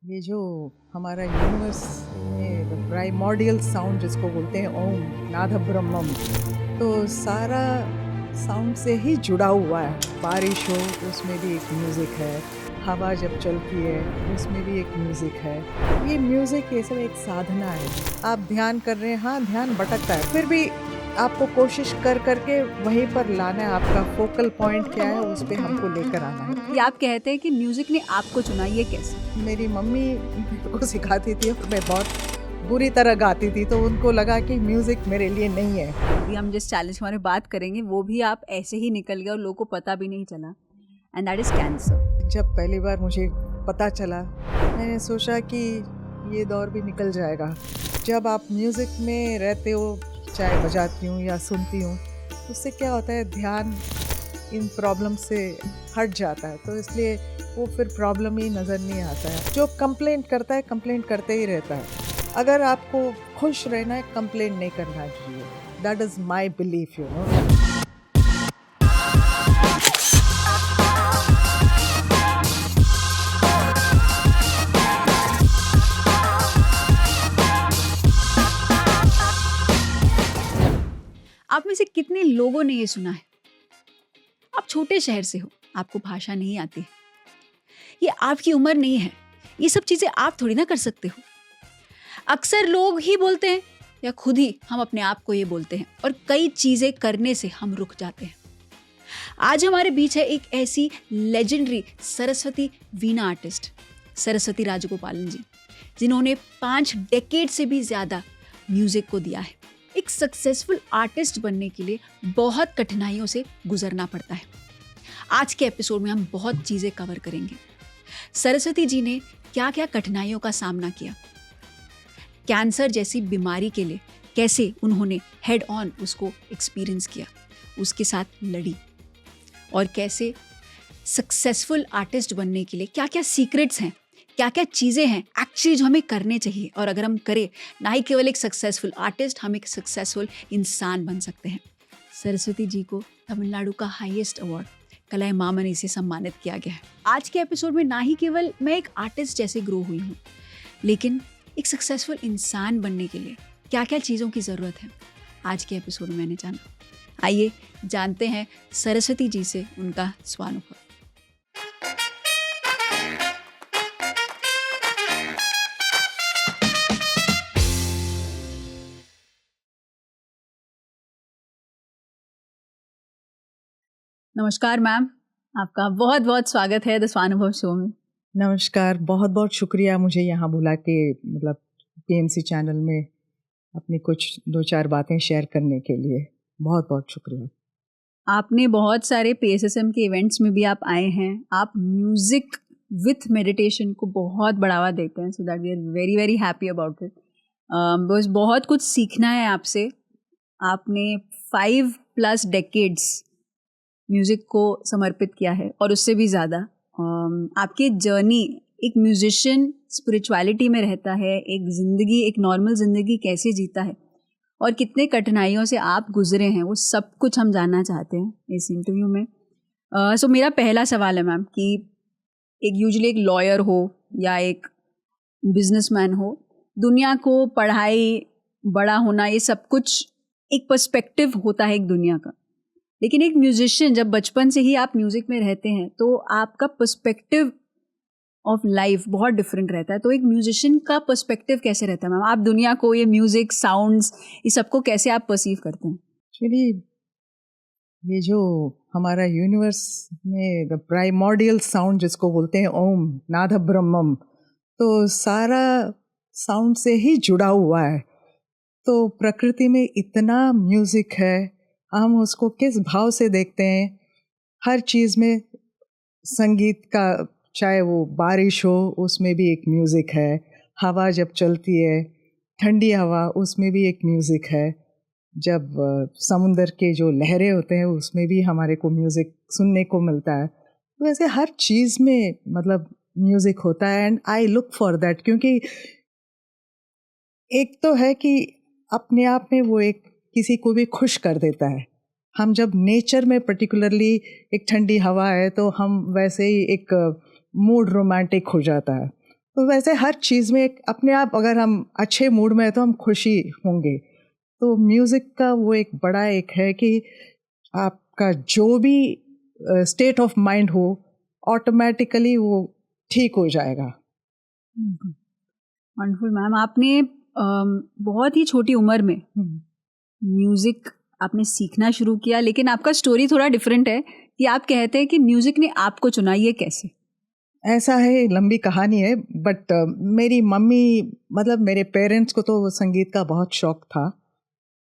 ये जो हमारा यूनिवर्स में प्राइमॉर्डियल साउंड जिसको बोलते हैं ओम नाद ब्रह्मम, तो सारा साउंड से ही जुड़ा हुआ है। बारिश हो उसमें भी एक म्यूज़िक है, हवा जब चलती है उसमें भी एक म्यूज़िक है। ये म्यूज़िक ये सब एक साधना है। आप ध्यान कर रहे हैं, हाँ ध्यान भटकता है, फिर भी आपको कोशिश कर करके वहीं पर लाना है। आपका फोकल पॉइंट क्या है, उस पर हमको लेकर आना है। ये आप कहते हैं कि म्यूजिक ने आपको चुना, ये कैसे? मेरी मम्मी मेरे को सिखाती थी और मैं बहुत बुरी तरह गाती थी, तो उनको लगा कि म्यूज़िक मेरे लिए नहीं है। अभी हम जिस चैलेंज के बारे में बात करेंगे वो भी आप ऐसे ही निकल गए और लोगों को पता भी नहीं चला, एंड दैट इज कैंसर। जब पहली बार मुझे पता चला, मैंने सोचा कि ये दौर भी निकल जाएगा। जब आप म्यूज़िक में रहते हो, चाहे बजाती हूँ या सुनती हूँ, उससे क्या होता है, ध्यान इन प्रॉब्लम से हट जाता है, तो इसलिए वो फिर प्रॉब्लम ही नज़र नहीं आता है। जो कंप्लेंट करता है कंप्लेंट करते ही रहता है। अगर आपको खुश रहना है, कंप्लेंट नहीं करना चाहिए। That is my belief, you know. आप में से कितने लोगों ने ये सुना है? आप छोटे शहर से हो, आपको भाषा नहीं आती है, ये आपकी उम्र नहीं है, ये सब चीजें आप थोड़ी ना कर सकते हो। अक्सर लोग ही बोलते हैं या खुद ही हम अपने आप को ये बोलते हैं, और कई चीजें करने से हम रुक जाते हैं। आज हमारे बीच है एक ऐसी लेजेंडरी सरस्वती वीणा आर्टिस्ट, सरस्वती राजगोपालन जी, जिन्होंने 5 डेकेड से भी ज्यादा म्यूजिक को दिया है। एक सक्सेसफुल आर्टिस्ट बनने के लिए बहुत कठिनाइयों से गुजरना पड़ता है। आज के एपिसोड में हम बहुत चीजें कवर करेंगे। सरस्वती जी ने क्या क्या कठिनाइयों का सामना किया, कैंसर जैसी बीमारी के लिए कैसे उन्होंने हेड ऑन उसको एक्सपीरियंस किया, उसके साथ लड़ी, और कैसे सक्सेसफुल आर्टिस्ट बनने के लिए क्या क्या सीक्रेट्स हैं, क्या क्या चीज़ें हैं एक्चुअली जो हमें करने चाहिए, और अगर हम करें ना ही केवल एक सक्सेसफुल आर्टिस्ट, हम एक सक्सेसफुल इंसान बन सकते हैं। सरस्वती जी को तमिलनाडु का हाईएस्ट अवार्ड कलाईमामणि से सम्मानित किया गया है। आज के एपिसोड में ना ही केवल मैं एक आर्टिस्ट जैसे ग्रो हुई हूँ, लेकिन एक सक्सेसफुल इंसान बनने के लिए क्या क्या चीज़ों की ज़रूरत है, आज के एपिसोड में मैंने जाना। आइए जानते हैं सरस्वती जी से उनका स्वानुभव। नमस्कार मैम, आपका बहुत बहुत स्वागत है द स्वानुभव शो में। नमस्कार, बहुत बहुत शुक्रिया मुझे यहाँ बुला के, मतलब PMC चैनल में अपनी कुछ 2-4 बातें शेयर करने के लिए बहुत बहुत शुक्रिया। आपने बहुत सारे PSSM के इवेंट्स में भी आप आए हैं। आप म्यूजिक विथ मेडिटेशन को बहुत बढ़ावा देते हैं, so that we are very very happy about it. बस बहुत कुछ सीखना है आपसे। आपने 5+ डेकेड्स म्यूज़िक को समर्पित किया है और उससे भी ज़्यादा। आपकी जर्नी, एक म्यूजिशियन स्पिरिचुअलिटी में रहता है, एक ज़िंदगी, एक नॉर्मल ज़िंदगी कैसे जीता है और कितने कठिनाइयों से आप गुजरे हैं, वो सब कुछ हम जानना चाहते हैं इस इंटरव्यू में। सो मेरा पहला सवाल है मैम कि एक यूजुअली एक लॉयर हो या एक बिजनेसमैन हो, दुनिया को पढ़ाई, बड़ा होना, ये सब कुछ एक पर्सपेक्टिव होता है एक दुनिया का, लेकिन एक म्यूजिशियन, जब बचपन से ही आप म्यूजिक में रहते हैं तो आपका पर्सपेक्टिव ऑफ लाइफ बहुत डिफरेंट रहता है। तो एक म्यूजिशियन का पर्सपेक्टिव कैसे रहता है मैम? आप दुनिया को, ये म्यूजिक, साउंड्स, ये सबको कैसे आप परसीव करते हैं? एक्चुअली ये जो हमारा यूनिवर्स में प्राइमॉर्डियल साउंड जिसको बोलते हैं ओम नाद ब्रह्मम, तो सारा साउंड से ही जुड़ा हुआ है। तो प्रकृति में इतना म्यूज़िक है, हम उसको किस भाव से देखते हैं। हर चीज़ में संगीत का, चाहे वो बारिश हो उसमें भी एक म्यूज़िक है, हवा जब चलती है, ठंडी हवा, उसमें भी एक म्यूज़िक है, जब समुंदर के जो लहरें होते हैं उसमें भी हमारे को म्यूज़िक सुनने को मिलता है। तो वैसे हर चीज़ में मतलब म्यूज़िक होता है, and I look for that. क्योंकि एक तो है कि अपने आप में वो एक किसी को भी खुश कर देता है। हम जब नेचर में पर्टिकुलरली एक ठंडी हवा है तो हम वैसे ही एक मूड रोमांटिक हो जाता है। तो वैसे हर चीज़ में एक अपने आप, अगर हम अच्छे मूड में हैं तो हम खुशी होंगे। तो म्यूज़िक का वो एक बड़ा एक है कि आपका जो भी स्टेट ऑफ माइंड हो, ऑटोमेटिकली वो ठीक हो जाएगा। वंडरफुल मैम, आपने बहुत ही छोटी उम्र में म्यूज़िक आपने सीखना शुरू किया, लेकिन आपका स्टोरी थोड़ा डिफरेंट है कि आप कहते हैं कि म्यूज़िक ने आपको चुना। ये कैसे? ऐसा है, लंबी कहानी है, बट मेरी मम्मी, मतलब मेरे पेरेंट्स को तो संगीत का बहुत शौक था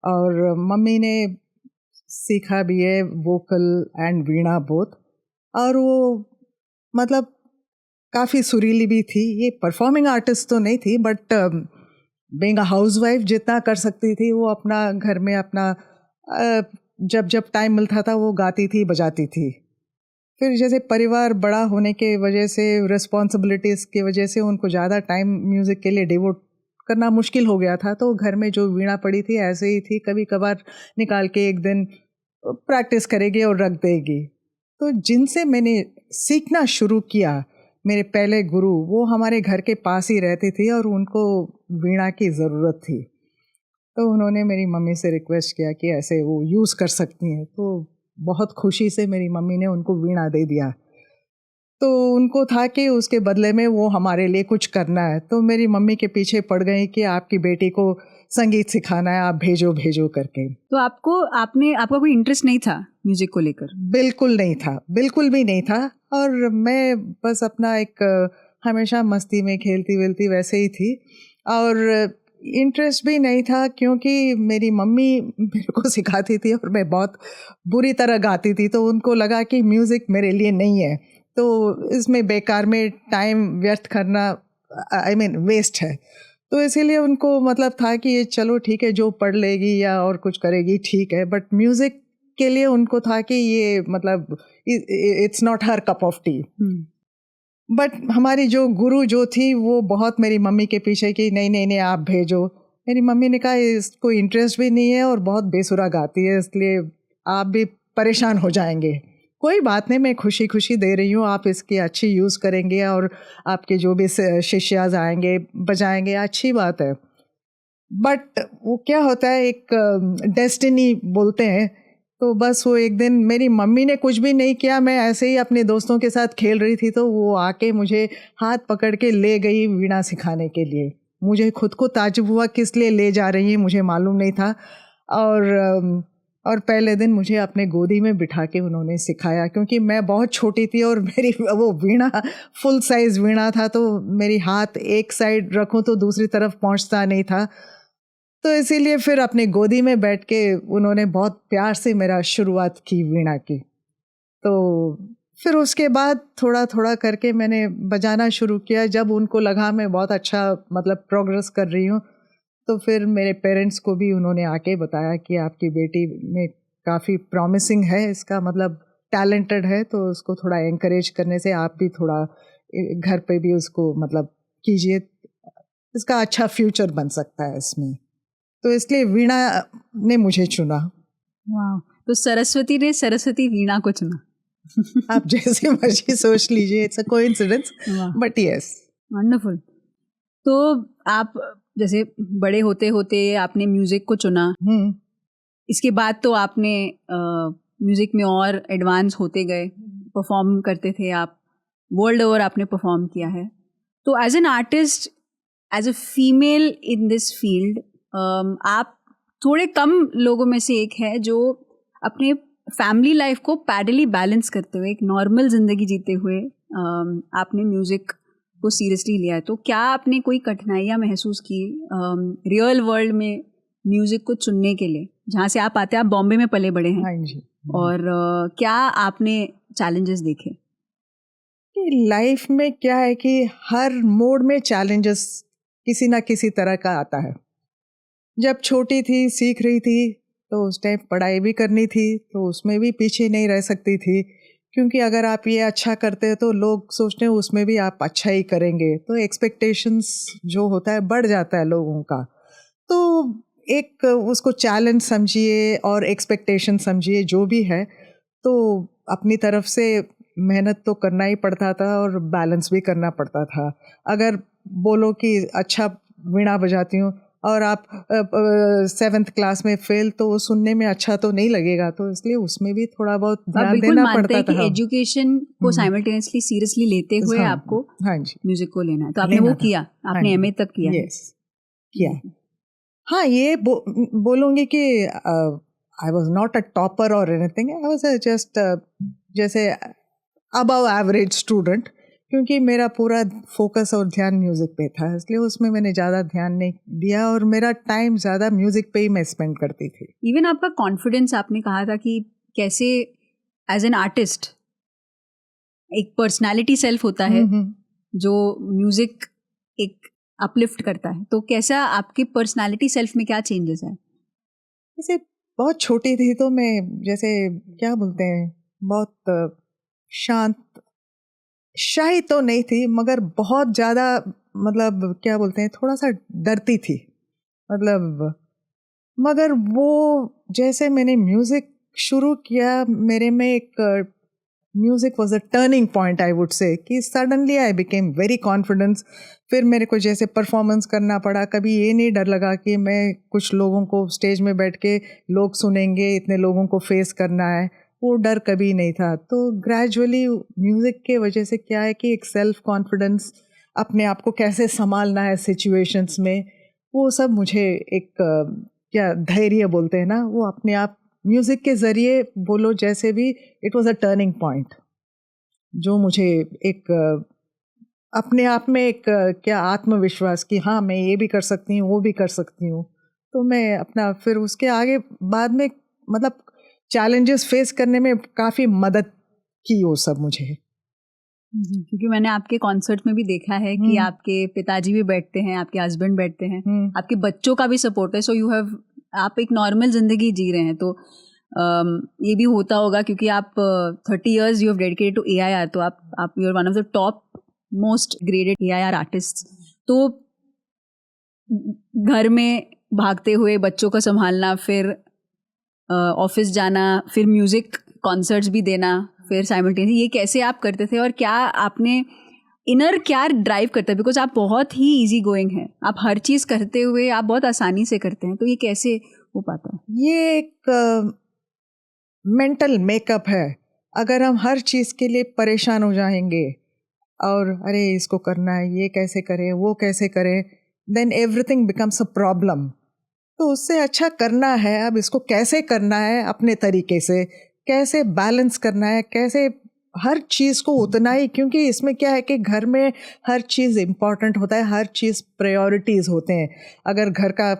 और मम्मी ने सीखा भी है वोकल एंड वीणा बोथ, और वो मतलब काफ़ी सुरीली भी थी। ये परफॉर्मिंग आर्टिस्ट तो नहीं थी, बट बीइंग अ हाउसवाइफ जितना कर सकती थी वो अपना घर में अपना जब जब टाइम मिलता था वो गाती थी, बजाती थी। फिर जैसे परिवार बड़ा होने के वजह से, रिस्पॉन्सिबिलिटीज़ की वजह से उनको ज़्यादा टाइम म्यूज़िक के लिए डिवोट करना मुश्किल हो गया था। तो घर में जो वीणा पड़ी थी ऐसे ही थी, कभी कभार निकाल के एक दिन प्रैक्टिस करेगी और रख देगी। तो जिनसे मैंने सीखना शुरू किया, मेरे पहले गुरु, वो हमारे घर के पास ही रहती थी और उनको वीणा की ज़रूरत थी। तो उन्होंने मेरी मम्मी से रिक्वेस्ट किया कि ऐसे वो यूज़ कर सकती हैं। तो बहुत खुशी से मेरी मम्मी ने उनको वीणा दे दिया। तो उनको था कि उसके बदले में वो हमारे लिए कुछ करना है। तो मेरी मम्मी के पीछे पड़ गई कि आपकी बेटी को संगीत सिखाना है, आप भेजो भेजो करके। तो आपका कोई इंटरेस्ट नहीं था म्यूज़िक को लेकर? बिल्कुल नहीं था, बिल्कुल भी नहीं था। और मैं बस अपना एक हमेशा मस्ती में खेलती-वेलती वैसे ही थी और इंटरेस्ट भी नहीं था, क्योंकि मेरी मम्मी मेरे को सिखाती थी और मैं बहुत बुरी तरह गाती थी। तो उनको लगा कि म्यूज़िक मेरे लिए नहीं है, तो इसमें बेकार में टाइम व्यर्थ करना आई मीन वेस्ट है। तो इसीलिए उनको मतलब था कि ये चलो ठीक है, जो पढ़ लेगी या और कुछ करेगी ठीक है, बट म्यूज़िक के लिए उनको था कि ये मतलब it's not her cup of T. But हमारी जो गुरु जो थी वो बहुत मेरी मम्मी के पीछे कि नहीं नहीं नहीं आप भेजो। मेरी मम्मी ने कहा इसको इंटरेस्ट भी नहीं है और बहुत बेसुरा गाती है, इसलिए आप भी परेशान हो जाएंगे। कोई बात नहीं, मैं खुशी खुशी दे रही हूँ, आप इसकी अच्छी यूज़ करेंगे और आपके जो भी शिष्याज आएंगे बजाएंगे, अच्छी बात है। बट वो क्या होता है, एक डेस्टिनी बोलते हैं। तो बस वो एक दिन मेरी मम्मी ने कुछ भी नहीं किया, मैं ऐसे ही अपने दोस्तों के साथ खेल रही थी, तो वो आके मुझे हाथ पकड़ के ले गई वीणा सिखाने के लिए। मुझे खुद को ताज्जुब हुआ किस लिए ले जा रही है, मुझे मालूम नहीं था। और पहले दिन मुझे अपने गोदी में बिठा के उन्होंने सिखाया, क्योंकि मैं बहुत छोटी थी और मेरी वो वीणा फुल साइज़ वीणा था, तो मेरी हाथ एक साइड रखूं तो दूसरी तरफ पहुंचता नहीं था। तो इसीलिए फिर अपने गोदी में बैठ के उन्होंने बहुत प्यार से मेरा शुरुआत की वीणा की। तो फिर उसके बाद थोड़ा थोड़ा करके मैंने बजाना शुरू किया। जब उनको लगा मैं बहुत अच्छा मतलब प्रोग्रेस कर रही हूँ, तो फिर मेरे पेरेंट्स को भी उन्होंने आके बताया कि आपकी बेटी में काफ़ी प्रॉमिसिंग है, इसका मतलब टैलेंटेड है, तो उसको थोड़ा एनकरेज करने से आप भी थोड़ा घर पे भी उसको मतलब कीजिए, इसका अच्छा फ्यूचर बन सकता है इसमें। तो इसलिए वीणा ने मुझे चुना। वाह, तो सरस्वती ने सरस्वती वीणा को चुना। आप जैसे मर्जी सोच लीजिए, it's a coincidence, but yes. Wonderful. तो आप जैसे बड़े होते होते आपने म्यूजिक को चुना, इसके बाद तो आपने म्यूजिक में और एडवांस होते गए, परफॉर्म करते थे आप, वर्ल्ड ओवर आपने परफॉर्म किया है। तो as an artist, as a female in this field, आप थोड़े कम लोगों में से एक है जो अपने फैमिली लाइफ को पैरेलली बैलेंस करते हुए, एक नॉर्मल ज़िंदगी जीते हुए आपने म्यूज़िक को सीरियसली लिया है। तो क्या आपने कोई कठिनाइयाँ महसूस की रियल वर्ल्ड में म्यूज़िक को चुनने के लिए? जहाँ से आप आते हैं, आप बॉम्बे में पले बड़े हैं। हाँ जी। और क्या आपने चैलेंजेस देखे? लाइफ में क्या है कि हर मोड में चैलेंजेस किसी ना किसी तरह का आता है। जब छोटी थी, सीख रही थी, तो उस टाइम पढ़ाई भी करनी थी, तो उसमें भी पीछे नहीं रह सकती थी, क्योंकि अगर आप ये अच्छा करते हैं तो लोग सोचते हैं उसमें भी आप अच्छा ही करेंगे, तो एक्सपेक्टेशंस जो होता है बढ़ जाता है लोगों का। तो एक उसको चैलेंज समझिए और एक्सपेक्टेशन समझिए, जो भी है, तो अपनी तरफ से मेहनत तो करना ही पड़ता था और बैलेंस भी करना पड़ता था। अगर बोलो कि अच्छा वीणा बजाती हूँ और आप 7th क्लास में फेल, तो वो सुनने में अच्छा तो नहीं लगेगा, तो इसलिए उसमें भी थोड़ा बहुत ध्यान देना पड़ता था। एजुकेशन को साइमल्टेनियसली सीरियसली लेते हुए आपको हाँ जी म्यूजिक को लेना है, तो आपने वो किया, आपने एमए तक किया। यस, किया। हाँ, ये बोलूँगी कि I was not a topper और एनीथिंग, आई वॉज जस्ट जैसे अबव एवरेज स्टूडेंट, क्योंकि मेरा पूरा फोकस और ध्यान म्यूज़िक पे था, इसलिए उसमें मैंने ज़्यादा ध्यान नहीं दिया और मेरा टाइम ज़्यादा म्यूज़िक पे ही मैं स्पेंड करती थी। इवन आपका कॉन्फिडेंस, आपने कहा था कि कैसे एज एन आर्टिस्ट एक पर्सनालिटी सेल्फ होता है जो म्यूज़िक एक अपलिफ्ट करता है, तो कैसा आपकी पर्सनालिटी सेल्फ में क्या चेंजेस है? जैसे बहुत छोटी थी तो मैं जैसे क्या बोलते हैं, बहुत शांत, शाही तो नहीं थी, मगर बहुत ज़्यादा मतलब क्या बोलते हैं, थोड़ा सा डरती थी, मतलब। मगर वो जैसे मैंने म्यूज़िक शुरू किया, मेरे में एक music was a turning point, I would say, कि suddenly I became very confidence. फिर मेरे को जैसे परफॉर्मेंस करना पड़ा, कभी ये नहीं डर लगा कि मैं कुछ लोगों को स्टेज में बैठ के लोग सुनेंगे, इतने लोगों को फेस करना है, वो डर कभी नहीं था। तो ग्रेजुअली म्यूज़िक के वजह से क्या है कि एक सेल्फ कॉन्फिडेंस, अपने आप को कैसे संभालना है सिचुएशंस में, वो सब मुझे एक क्या धैर्य बोलते हैं ना, वो अपने आप म्यूज़िक के ज़रिए बोलो जैसे भी, it was a turning point जो मुझे एक अपने आप में एक क्या आत्मविश्वास कि हाँ मैं ये भी कर सकती हूँ, वो भी कर सकती हूँ। तो मैं अपना फिर उसके आगे बाद में मतलब चैलेंजेस फेस करने में काफ़ी मदद की वो सब मुझे। क्योंकि मैंने आपके कॉन्सर्ट में भी देखा है कि आपके पिताजी भी बैठते हैं, आपके हस्बैंड बैठते हैं, आपके बच्चों का भी सपोर्ट है। सो यू हैव, आप एक नॉर्मल जिंदगी जी रहे हैं। तो ये भी होता होगा क्योंकि आप 30 years you have dedicated to AIR, तो आप you are one of the top most graded AIR artist. तो घर में भागते हुए बच्चों को संभालना, फिर ऑफिस जाना, फिर म्यूजिक कॉन्सर्ट्स भी देना, फिर साइमल्टेनियसली, ये कैसे आप करते थे और क्या आपने इनर क्या ड्राइव करता है? बिकॉज आप बहुत ही इजी गोइंग हैं, आप हर चीज़ करते हुए आप बहुत आसानी से करते हैं, तो ये कैसे हो पाता है? ये एक मेंटल मेकअप है। अगर हम हर चीज़ के लिए परेशान हो जाएंगे और अरे इसको करना है, ये कैसे करें, वो कैसे करें, then everything becomes a problem. तो उससे अच्छा करना है, अब इसको कैसे करना है, अपने तरीके से कैसे बैलेंस करना है, कैसे हर चीज़ को उतना ही, क्योंकि इसमें क्या है कि घर में हर चीज़ इम्पॉर्टेंट होता है, हर चीज़ प्रायोरिटीज़ होते हैं। अगर घर का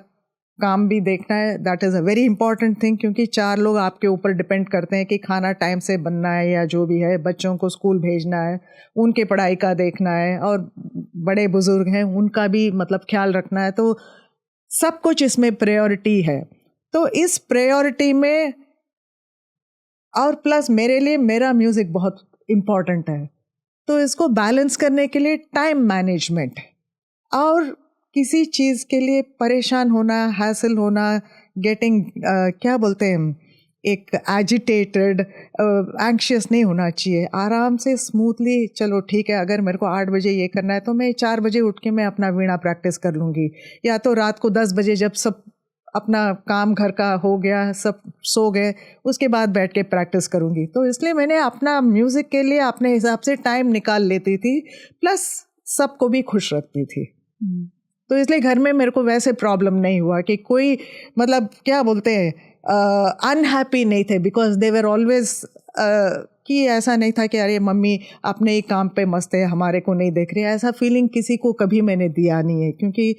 काम भी देखना है, that is a very important thing, क्योंकि 4 लोग आपके ऊपर डिपेंड करते हैं कि खाना टाइम से बनना है या जो भी है, बच्चों को स्कूल भेजना है, उनके पढ़ाई का देखना है, और बड़े बुजुर्ग हैं उनका भी मतलब ख्याल रखना है। तो सब कुछ इसमें प्रायोरिटी है। तो इस प्रायोरिटी में और प्लस मेरे लिए मेरा म्यूज़िक बहुत इम्पॉर्टेंट है, तो इसको बैलेंस करने के लिए टाइम मैनेजमेंट और किसी चीज़ के लिए परेशान होना, हैसल होना, गेटिंग क्या बोलते हैं, एक एजिटेटेड, एंक्शियस नहीं होना चाहिए। आराम से स्मूथली, चलो ठीक है, अगर मेरे को 8 बजे ये करना है तो मैं 4 बजे उठ के मैं अपना वीणा प्रैक्टिस कर लूँगी, या तो रात को 10 बजे जब सब अपना काम घर का हो गया, सब सो गए, उसके बाद बैठ के प्रैक्टिस करूँगी। तो इसलिए मैंने अपना म्यूज़िक के लिए अपने हिसाब से टाइम निकाल लेती थी, प्लस सबको भी खुश रखती थी। तो इसलिए घर में मेरे को वैसे प्रॉब्लम नहीं हुआ कि कोई मतलब क्या बोलते हैं अनहैप्पी नहीं थे, बिकॉज दे वर ऑलवेज, कि ऐसा नहीं था कि अरे मम्मी अपने ही काम पे मस्त है, हमारे को नहीं देख रही है। ऐसा फीलिंग किसी को कभी मैंने दिया नहीं है, क्योंकि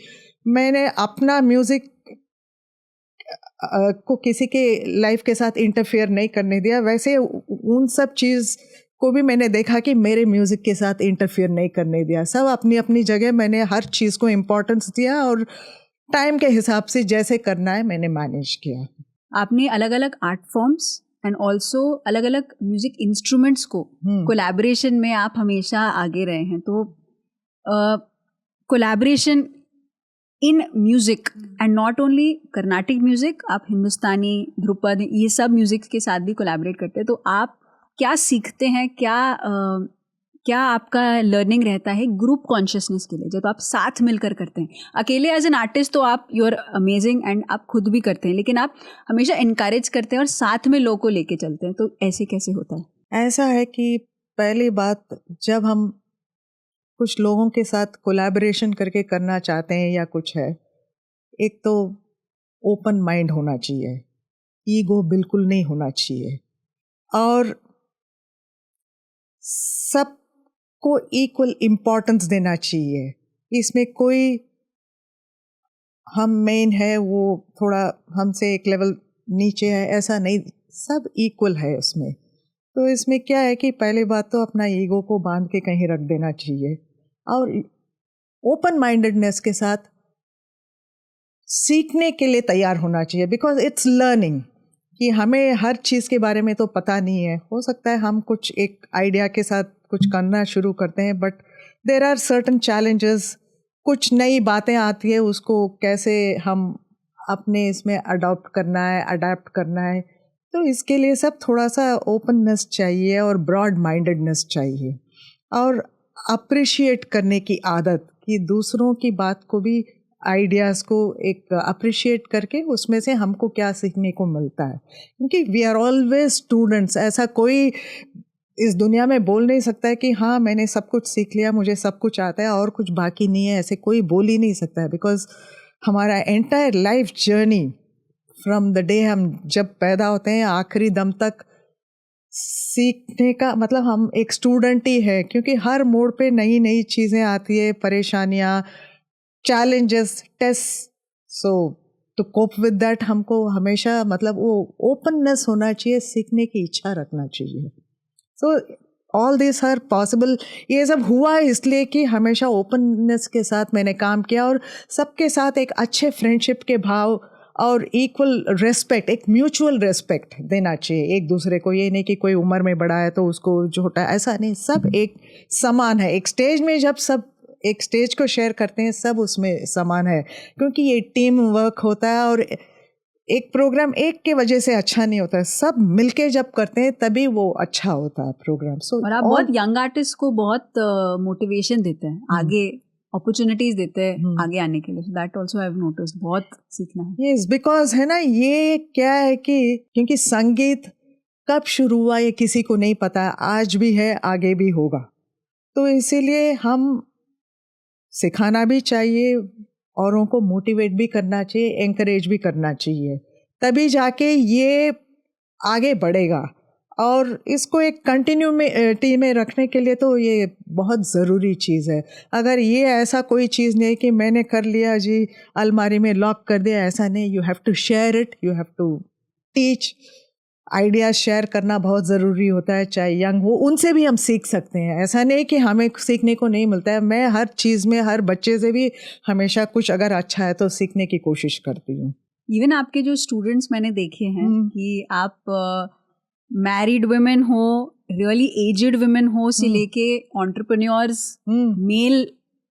मैंने अपना म्यूज़िक को किसी के लाइफ के साथ इंटरफेयर नहीं करने दिया। वैसे उन सब चीज़ को भी मैंने देखा कि मेरे म्यूज़िक के साथ इंटरफेयर नहीं करने दिया। सब अपनी अपनी जगह मैंने हर चीज़ को इम्पोर्टेंस दिया और टाइम के हिसाब से जैसे करना है मैंने मैनेज किया। आपने अलग अलग आर्ट फॉर्म्स एंड ऑल्सो अलग अलग म्यूजिक इंस्ट्रूमेंट्स को कोलैबोरेशन में आप हमेशा आगे रहे हैं, तो collaboration in music and not only Carnatic music, आप हिंदुस्तानी, ध्रुपद, ये सब म्यूजिक के साथ भी कोलैबोरेट करते हैं। तो आप क्या सीखते हैं, क्या आपका लर्निंग रहता है ग्रुप कॉन्शियसनेस के लिए, जब आप साथ मिलकर करते हैं? अकेले एज एन आर्टिस्ट तो आप यू आर अमेजिंग एंड आप खुद भी करते हैं, लेकिन आप हमेशा इनकरेज करते हैं और साथ में लोगों को लेके चलते हैं, तो ऐसे कैसे होता है? ऐसा है कि पहली बात, जब हम कुछ लोगों के साथ कोलैबोरेशन करके करना चाहते हैं या कुछ है, एक तो ओपन माइंड होना चाहिए, ईगो बिल्कुल नहीं होना चाहिए, और सबको इक्वल इम्पोर्टेंस देना चाहिए। इसमें कोई हम मेन है, वो थोड़ा हमसे एक लेवल नीचे है, ऐसा नहीं, सब इक्वल है उसमें। तो इसमें क्या है कि पहली बात तो अपना ईगो को बांध के कहीं रख देना चाहिए और ओपन माइंडेडनेस के साथ सीखने के लिए तैयार होना चाहिए, बिकॉज इट्स लर्निंग, कि हमें हर चीज़ के बारे में तो पता नहीं है। हो सकता है हम कुछ एक आइडिया के साथ कुछ करना शुरू करते हैं, but there are certain challenges, कुछ नई बातें आती है, उसको कैसे हम अपने इसमें अडॉप्ट करना है, अडेप्ट करना है। तो इसके लिए सब थोड़ा सा ओपननेस चाहिए और ब्रॉड माइंडेडनेस चाहिए, और अप्रिशिएट करने की आदत, कि दूसरों की बात को भी, आइडियाज़ को एक अप्रिशिएट करके उसमें से हमको क्या सीखने को मिलता है। क्योंकि वी आर ऑलवेज स्टूडेंट्स, ऐसा कोई इस दुनिया में बोल नहीं सकता है कि हाँ मैंने सब कुछ सीख लिया, मुझे सब कुछ आता है और कुछ बाकी नहीं है, ऐसे कोई बोल ही नहीं सकता है। बिकॉज हमारा entire life journey from the day हम जब पैदा होते हैं आखिरी दम तक सीखने का मतलब हम एक स्टूडेंट ही है, क्योंकि हर मोड़ पे नई नई चीज़ें आती है, परेशानियाँ, challenges, test. So to cope with that हमको हमेशा मतलब वो ओपननेस होना चाहिए, सीखने की इच्छा रखना चाहिए। So all this are possible. ये सब हुआ इसलिए कि हमेशा ओपननेस के साथ मैंने काम किया, और सबके साथ एक अच्छे फ्रेंडशिप के भाव और इक्वल रेस्पेक्ट, एक म्यूचुअल रेस्पेक्ट देना चाहिए एक दूसरे को। ये नहीं कि कोई उम्र में बड़ा है तो उसको छोटा, ऐसा नहीं, सब एक समान है। एक स्टेज में जब सब एक स्टेज को शेयर करते हैं, सब उसमें समान है, क्योंकि ये टीम वर्क होता है, और एक प्रोग्राम एक के वजह से अच्छा नहीं होता है, सब मिलके जब करते हैं तभी वो अच्छा होता है प्रोग्राम। सो और आप बहुत यंग आर्टिस्ट को बहुत मोटिवेशन देते हैं, आगे अपॉर्चुनिटीज देते हैं आगे आने के लिए। That also I have noticed, बहुत सीखना है। यस, बिकॉज है ना, ये क्या है कि क्योंकि संगीत कब शुरू हुआ ये किसी को नहीं पता, आज भी है, आगे भी होगा, तो इसीलिए हम सिखाना भी चाहिए, औरों को मोटिवेट भी करना चाहिए, एंकरेज भी करना चाहिए, तभी जाके ये आगे बढ़ेगा। और इसको एक कंटिन्यूटी में रखने के लिए तो ये बहुत ज़रूरी चीज़ है। अगर ये ऐसा कोई चीज़ नहीं कि मैंने कर लिया जी, अलमारी में लॉक कर दिया, ऐसा नहीं। You have to share it, you have to teach. Ideas share करना बहुत ज़रूरी होता है, चाहे यंग हो, उनसे भी हम सीख सकते हैं। ऐसा नहीं कि हमें सीखने को नहीं मिलता है। मैं हर चीज़ में, हर बच्चे से भी हमेशा कुछ अगर अच्छा है तो सीखने की कोशिश करती हूँ। इवन आपके जो स्टूडेंट्स मैंने देखे हैं कि आप मैरिड वुमेन हो, रियली एज्ड वुमेन हो से लेके एंटरप्रेन्योर्स, मेल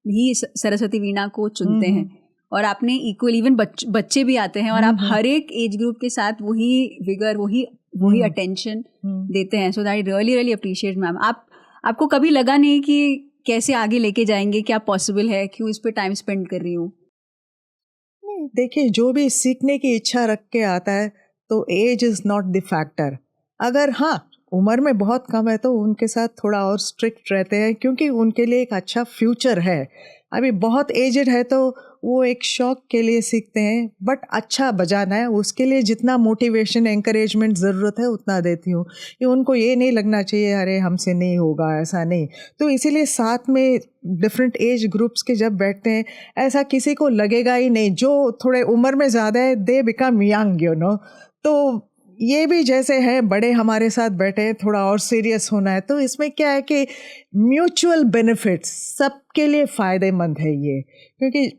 भी सरस्वती वीणा को चुनते हैं, और आपने इक्वल इवन बच्चे भी आते हैं, और आप हर एक एज ग्रुप के साथ वही विगर, वही अटेंशन देते हैं। So that really really appreciate ma'am. आपको कभी लगा नहीं कि कैसे आगे लेके जाएंगे, क्या पॉसिबल है, क्यों इस पे टाइम स्पेंड कर रही हूँ? देखिए, जो भी सीखने की इच्छा रख के आता है तो age is not the factor. अगर हाँ उम्र में बहुत कम है तो उनके साथ थोड़ा और स्ट्रिक्ट रहते हैं, क्योंकि उनके लिए एक अच्छा फ्यूचर है। अभी बहुत एजड है तो वो एक शौक के लिए सीखते हैं, बट अच्छा बजाना है, उसके लिए जितना मोटिवेशन, एंकरेजमेंट ज़रूरत है उतना देती हूँ। कि उनको ये नहीं लगना चाहिए अरे हमसे नहीं होगा, ऐसा नहीं। तो इसीलिए साथ में डिफरेंट एज ग्रुप्स के जब बैठते हैं, ऐसा किसी को लगेगा ही नहीं। जो थोड़े उम्र में ज़्यादा है, they become young, you know. तो ये भी जैसे है, बड़े हमारे साथ बैठे हैं, थोड़ा और सीरियस होना है, तो इसमें क्या है कि म्यूचुअल बेनिफिट्स, सबके लिए फ़ायदेमंद है ये। क्योंकि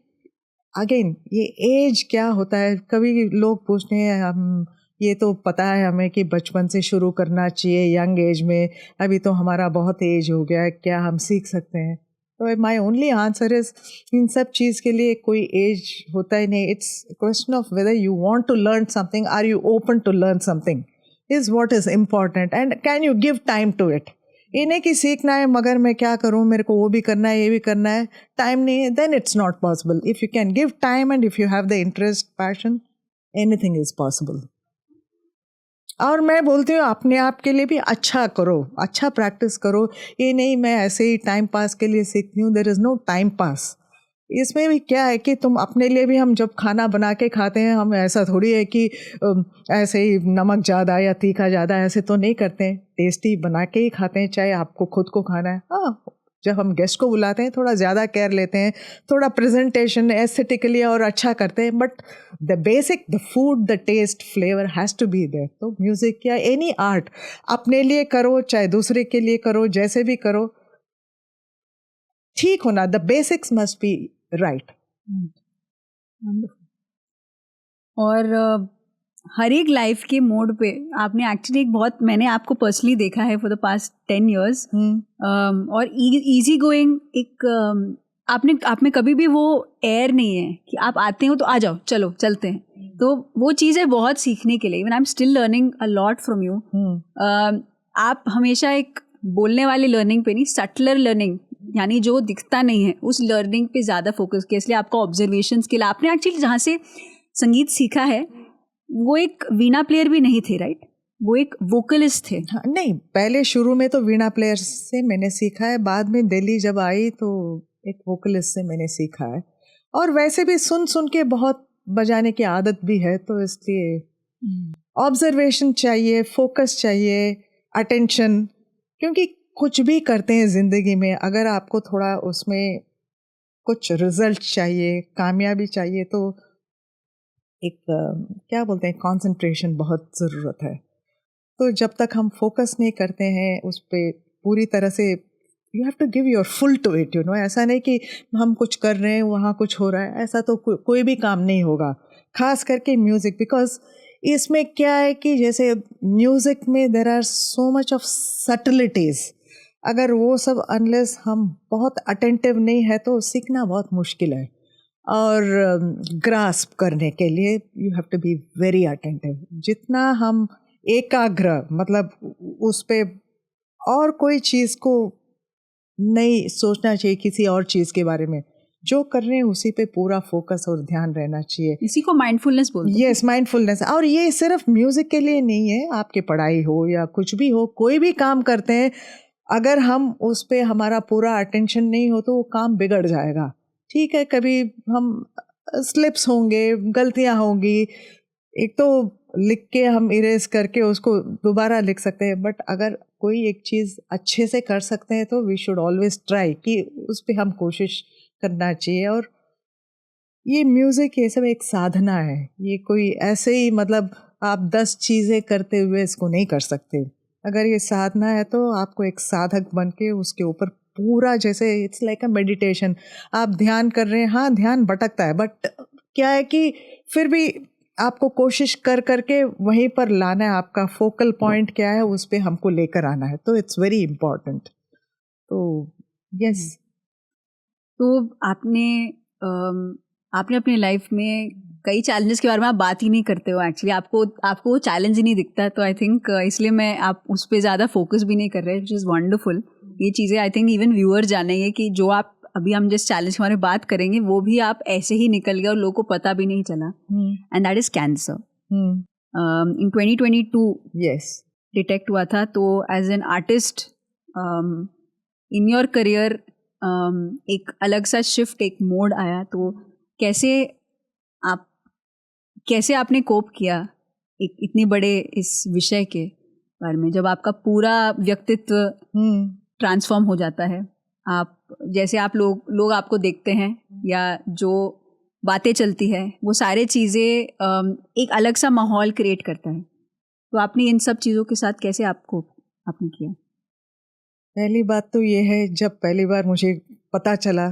अगेन ये एज क्या होता है, कभी लोग पूछते हैं, हम ये तो पता है हमें कि बचपन से शुरू करना चाहिए, यंग एज में, अभी तो हमारा बहुत एज हो गया है, क्या हम सीख सकते हैं? तो माई ओनली आंसर इज, इन सब चीज़ के लिए कोई एज होता ही नहीं। It's question of whether you want to learn something, are you open to learn something, is what is important, and can you give time to it. ये नहीं कि सीखना है मगर मैं क्या करूँ, मेरे को वो भी करना है, ये भी करना है, टाइम नहीं है, then it's not possible. If you can give time and if you have the interest, passion, anything is possible. और मैं बोलती हूँ अपने आप के लिए भी अच्छा करो, अच्छा प्रैक्टिस करो. ये नहीं मैं ऐसे ही टाइम पास के लिए सीखती हूँ, there is no time pass. इसमें भी क्या है कि तुम अपने लिए भी, हम जब खाना बना के खाते हैं, हम ऐसा थोड़ी है कि ऐसे ही नमक ज़्यादा या तीखा ज़्यादा ऐसे तो नहीं करते हैं. टेस्टी बना के ही खाते हैं, चाहे आपको खुद को खाना है. हाँ, जब हम गेस्ट को बुलाते हैं थोड़ा ज़्यादा केयर लेते हैं, थोड़ा प्रेजेंटेशन एस्थेटिकली और अच्छा करते हैं, but the basic, the food, the taste, flavour has to be there. तो म्यूज़िक या एनी आर्ट अपने लिए करो चाहे दूसरे के लिए करो, जैसे भी करो, ठीक होना, the basics must be right. और हर एक लाइफ के मोड पे आपने एक्चुअली एक बहुत, मैंने आपको पर्सनली देखा है फॉर द पास्ट 10 years, और इजी गोइंग एक आप में कभी भी वो एयर नहीं है कि आप आते हो तो आ जाओ, चलो चलते हैं. तो वो चीज़ है बहुत सीखने के लिए. Even I am still learning a lot from you. आप हमेशा एक बोलने वाली लर्निंग पे नहीं, सटलर लर्निंग, यानी जो दिखता नहीं है उस लर्निंग पे ज़्यादा फोकस किया. इसलिए आपका ऑब्जर्वेशन स्किल, आपने एक्चुअली जहाँ से संगीत सीखा है वो एक वीणा प्लेयर भी नहीं थे, राइट? वो एक वोकलिस्ट थे. हाँ, नहीं, पहले शुरू में तो वीणा प्लेयर से मैंने सीखा है, बाद में दिल्ली जब आई तो एक वोकलिस्ट से मैंने सीखा है. और वैसे भी सुन सुन के बहुत बजाने की आदत भी है, तो इसलिए ऑब्जर्वेशन चाहिए, फोकस चाहिए, अटेंशन. क्योंकि कुछ भी करते हैं ज़िंदगी में, अगर आपको थोड़ा उसमें कुछ रिजल्ट चाहिए, कामयाबी चाहिए, तो एक क्या बोलते हैं, कंसंट्रेशन बहुत ज़रूरत है. तो जब तक हम फोकस नहीं करते हैं उस पर पूरी तरह से, you have to give your full to it, you know. ऐसा नहीं कि हम कुछ कर रहे हैं वहाँ कुछ हो रहा है, ऐसा तो कोई भी काम नहीं होगा, खास करके म्यूज़िक. बिकॉज इसमें क्या है कि जैसे म्यूज़िक में there are so much of subtleties. अगर वो सब अनलेस हम बहुत अटेंटिव नहीं है तो सीखना बहुत मुश्किल है. और ग्रास्प करने के लिए you have to be very attentive. जितना हम एकाग्र, मतलब उस पे और कोई चीज़ को नहीं सोचना चाहिए, किसी और चीज़ के बारे में, जो कर रहे हैं उसी पे पूरा फोकस और ध्यान रहना चाहिए. इसी को माइंडफुलनेस बोलते हैं. Yes, mindfulness. और ये सिर्फ म्यूज़िक के लिए नहीं है, आपकी पढ़ाई हो या कुछ भी हो, कोई भी काम करते हैं, अगर हम उस पे हमारा पूरा अटेंशन नहीं हो तो वो काम बिगड़ जाएगा. ठीक है, कभी हम स्लिप्स होंगे, गलतियां होंगी, एक तो लिख के हम इरेज करके उसको दोबारा लिख सकते हैं, बट अगर कोई एक चीज़ अच्छे से कर सकते हैं तो वी शुड ऑलवेज ट्राई कि उस पर हम कोशिश करना चाहिए. और ये म्यूज़िक, ये सब एक साधना है, ये कोई ऐसे ही मतलब आप 10 चीज़ें करते हुए इसको नहीं कर सकते. अगर ये साधना है तो आपको एक साधक बन के उसके ऊपर पूरा, जैसे इट्स लाइक अ मेडिटेशन, आप ध्यान कर रहे हैं. हाँ, ध्यान भटकता है, बट क्या है कि फिर भी आपको कोशिश कर करके वहीं पर लाना है. आपका फोकल पॉइंट क्या है, उस पर हमको लेकर आना है. तो इट्स वेरी इम्पॉर्टेंट. तो यस. तो आपने अपनी लाइफ में कई चैलेंजेस के बारे में आप बात ही नहीं करते हो एक्चुअली. आपको चैलेंज ही नहीं दिखता. तो आई थिंक इसलिए मैं आप उस पर ज़्यादा फोकस भी नहीं कर रहे, विच इज़ वंडरफुल. ये चीज़ें आई थिंक इवन व्यूअर जानेंगे कि जो आप अभी हम जिस चैलेंज के बारे में बात करेंगे वो भी आप ऐसे ही निकल गए और लोगों को पता भी नहीं चला. And that is cancer. In 2022 yes, detect हुआ था. तो as an artist in your career एक अलग सा शिफ्ट, एक मोड आया. तो कैसे आपने कोप किया एक इतने बड़े इस विषय के बारे में, जब आपका पूरा व्यक्तित्व ट्रांसफॉर्म हो जाता है? आप जैसे आप लोग आपको देखते हैं या जो बातें चलती है वो सारे चीज़ें एक अलग सा माहौल क्रिएट करता है. तो आपने इन सब चीज़ों के साथ कैसे आपने किया? पहली बात तो ये है, जब पहली बार मुझे पता चला,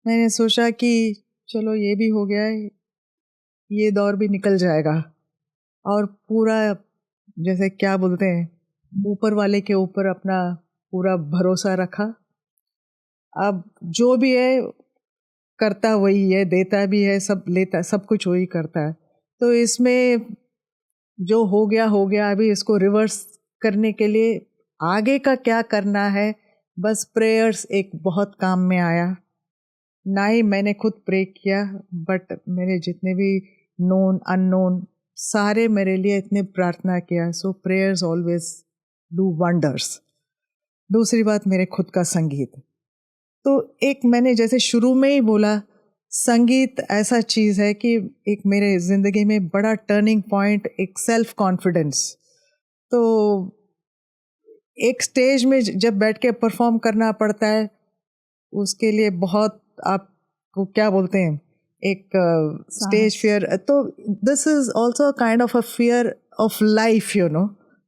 मैंने सोचा कि चलो ये भी हो गया है, ये दौर भी निकल जाएगा. और पूरा, जैसे क्या बोलते हैं, ऊपर वाले के ऊपर अपना पूरा भरोसा रखा. अब जो भी है करता वही है, देता भी है, सब लेता, सब कुछ वही करता है. तो इसमें जो हो गया, अभी इसको रिवर्स करने के लिए आगे का क्या करना है, बस प्रेयर्स एक बहुत काम में आया। ना ही मैंने खुद प्रे किया, बट मेरे जितने भी नोन अननोन सारे मेरे लिए इतने प्रार्थना किया। सो प्रेयर्स ऑलवेज डू वंडर्स। दूसरी बात, मेरे खुद का संगीत। तो एक मैंने जैसे शुरू में ही बोला, संगीत ऐसा चीज़ है कि एक मेरे ज़िंदगी में बड़ा टर्निंग पॉइंट, एक सेल्फ कॉन्फिडेंस। तो एक स्टेज में जब बैठ के परफॉर्म करना पड़ता है, उसके लिए बहुत, आपको क्या बोलते हैं, एक स्टेज फियर। तो this is also kind of a fear of life, you know,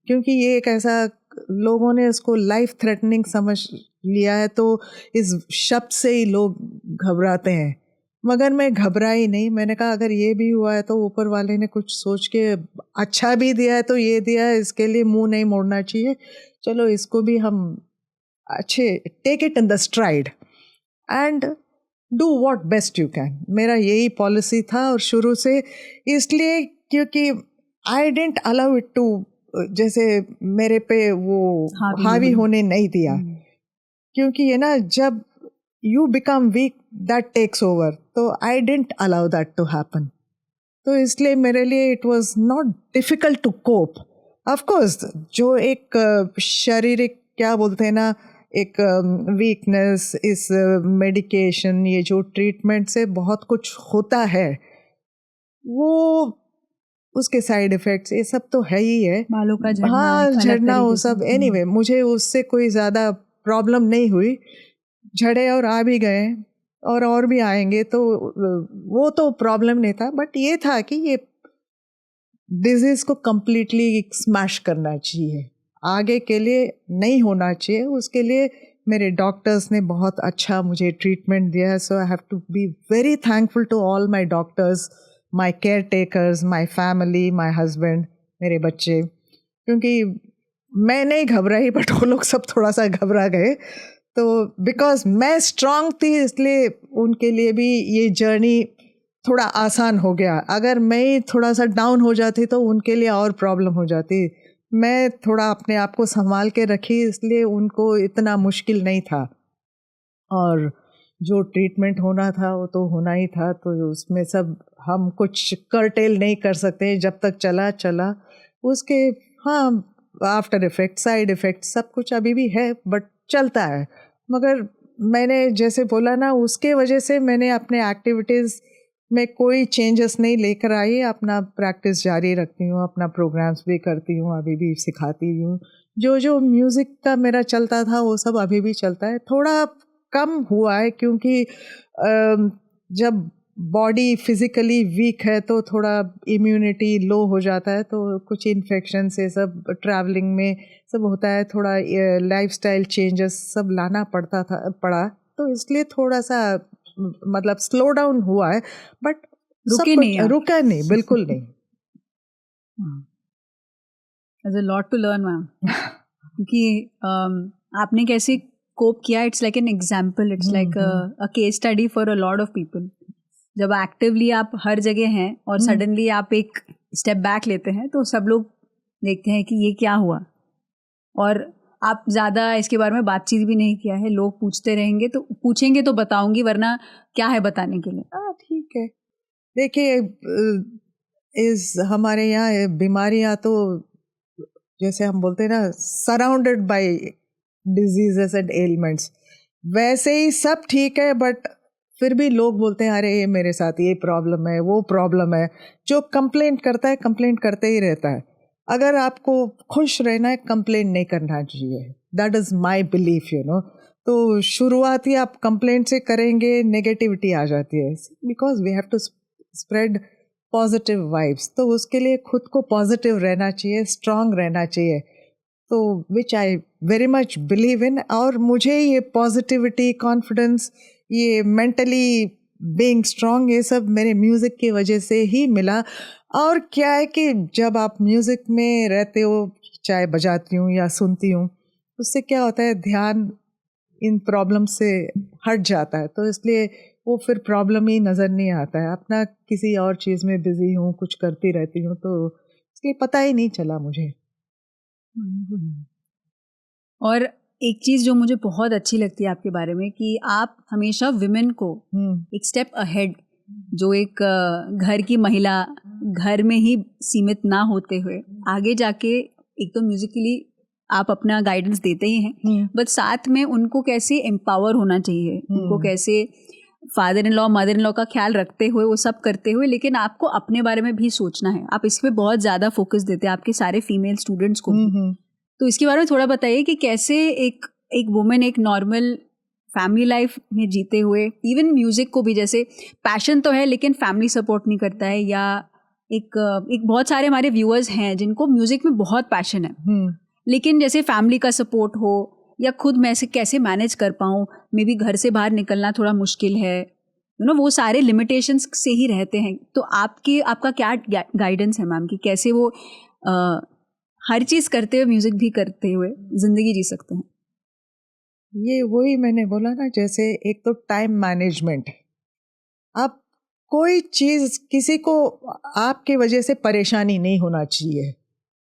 क्योंकि ये एक ऐसा, लोगों ने इसको लाइफ थ्रेटनिंग समझ लिया है, तो इस शब्द से ही लोग घबराते हैं। मगर मैं घबराई नहीं। मैंने कहा अगर ये भी हुआ है तो ऊपर वाले ने कुछ सोच के अच्छा भी दिया है, तो ये दिया है, इसके लिए मुंह नहीं मोड़ना चाहिए। चलो इसको भी हम अच्छे, take it in the stride and do what best you can. मेरा यही पॉलिसी था और शुरू से, इसलिए क्योंकि I dent allow it to, जैसे मेरे पे वो हावी होने नहीं दिया। क्योंकि ये ना, जब you become weak that takes over, तो I dent allow that to happen. तो इसलिए मेरे लिए it was not difficult to cope. Of course जो एक शारीरिक, क्या बोलते हैं ना, एक वीकनेस, इस मेडिकेशन, ये जो ट्रीटमेंट से बहुत कुछ होता है, वो उसके साइड इफ़ेक्ट्स ये सब तो है ही है, बालों का झड़ना, हाँ झड़ना, वो सब। एनीवे मुझे उससे कोई ज़्यादा प्रॉब्लम नहीं हुई। झड़े और आ भी गए और भी आएंगे, तो वो तो प्रॉब्लम नहीं था। बट ये था कि ये डिजीज को कम्प्लीटली स्मैश करना चाहिए, आगे के लिए नहीं होना चाहिए। उसके लिए मेरे डॉक्टर्स ने बहुत अच्छा मुझे ट्रीटमेंट दिया है। So I have to be very thankful to all my doctors, my care takers, my family, my husband, मेरे बच्चे। क्योंकि मैं नहीं घबराई, बट वो लोग सब थोड़ा सा घबरा गए। तो बिकॉज मैं स्ट्रांग थी, इसलिए उनके लिए भी ये जर्नी थोड़ा आसान हो गया। अगर मैं थोड़ा सा डाउन हो जाती तो उनके लिए और प्रॉब्लम हो जाती। मैं थोड़ा अपने आप को संभाल के रखी, इसलिए उनको इतना मुश्किल नहीं था। और जो ट्रीटमेंट होना था वो तो होना ही था, तो उसमें सब हम कुछ कर्टेल नहीं कर सकते। जब तक चला चला, उसके हाँ आफ्टर इफेक्ट, साइड इफेक्ट सब कुछ अभी भी है, बट चलता है। मगर मैंने जैसे बोला ना, उसके वजह से मैंने अपने एक्टिविटीज़ में कोई चेंजेस नहीं लेकर आई। अपना प्रैक्टिस जारी रखती हूँ, अपना प्रोग्राम्स भी करती हूँ, अभी भी सिखाती हूँ। जो जो म्यूज़िक का मेरा चलता था वो सब अभी भी चलता है। थोड़ा कम हुआ है क्योंकि जब बॉडी फिज़िकली वीक है तो थोड़ा इम्यूनिटी लो हो जाता है, तो कुछ इन्फेक्शन से सब, ट्रैवलिंग में सब होता है, थोड़ा लाइफस्टाइल चेंजेस सब लाना पड़ा, तो इसलिए थोड़ा सा मतलब स्लो डाउन हुआ है। बट रुके नहीं आप। रुका नहीं, बिल्कुल नहीं। There's a lot to learn, ma'am. क्योंकि आपने कैसे कोप किया, it's like an example, it's like a case study for a lot of people. जब एक्टिवली आप हर जगह हैं और सडनली आप एक स्टेप बैक लेते हैं, तो सब लोग देखते हैं कि ये क्या हुआ। और आप ज़्यादा इसके बारे में बातचीत भी नहीं किया है। लोग पूछते रहेंगे, तो पूछेंगे तो बताऊंगी, वरना क्या है बताने के लिए। ठीक है। देखिए, इस हमारे यहाँ बीमारियाँ तो जैसे हम बोलते हैं ना, surrounded by diseases and elements, वैसे ही सब ठीक है। बट फिर भी लोग बोलते हैं अरे ये मेरे साथ ये प्रॉब्लम है, वो प्रॉब्लम है। जो कंप्लेंट करता है कंप्लेंट करते ही रहता है। अगर आपको खुश रहना है, कंप्लेंट नहीं करना चाहिए। That is my belief, you know. तो शुरुआती आप कंप्लेंट से करेंगे, नेगेटिविटी आ जाती है, because we have to spread positive vibes. तो उसके लिए खुद को पॉजिटिव रहना चाहिए, स्ट्रांग रहना चाहिए। तो which I very much believe in. और मुझे ये पॉजिटिविटी, कॉन्फिडेंस, ये मेंटली बीइंग स्ट्रांग, ये सब मेरे म्यूज़िक की वजह से ही मिला। और क्या है कि जब आप म्यूज़िक में रहते हो, चाहे बजाती हूँ या सुनती हूँ, उससे क्या होता है, ध्यान इन प्रॉब्लम से हट जाता है। तो इसलिए वो फिर प्रॉब्लम ही नज़र नहीं आता है। अपना किसी और चीज़ में बिज़ी हूँ, कुछ करती रहती हूँ, तो इसलिए पता ही नहीं चला मुझे। और एक चीज़ जो मुझे बहुत अच्छी लगती है आपके बारे में कि आप हमेशा विमेन को एक स्टेप अहेड, जो एक घर की महिला घर में ही सीमित ना होते हुए आगे जाके एक तो म्यूजिकली आप अपना गाइडेंस देते ही हैं, बट साथ में उनको कैसे एम्पावर होना चाहिए, उनको कैसे father in law mother in law का ख्याल रखते हुए वो सब करते हुए, लेकिन आपको अपने बारे में भी सोचना है। आप इस पर बहुत ज़्यादा फोकस देते हैं आपके सारे फीमेल स्टूडेंट्स को। तो इसके बारे में थोड़ा बताइए कि कैसे एक वुमेन एक नॉर्मल फैमिली लाइफ में जीते हुए इवन म्यूज़िक को भी, जैसे पैशन तो है लेकिन फैमिली सपोर्ट नहीं करता है, या एक बहुत सारे हमारे व्यूअर्स हैं जिनको म्यूज़िक में बहुत पैशन है लेकिन जैसे फैमिली का सपोर्ट हो या खुद मैं से कैसे मैनेज कर पाऊँ, मे बी घर से बाहर निकलना थोड़ा मुश्किल है, वो सारे लिमिटेशंस से ही रहते हैं। तो आपका क्या गाइडेंस है मैम कि कैसे वो हर चीज़ करते हुए म्यूज़िक भी करते हुए ज़िंदगी जी सकते हैं? ये वही मैंने बोला ना, जैसे एक तो टाइम मैनेजमेंट। अब कोई चीज़ किसी को आपकी वजह से परेशानी नहीं होना चाहिए।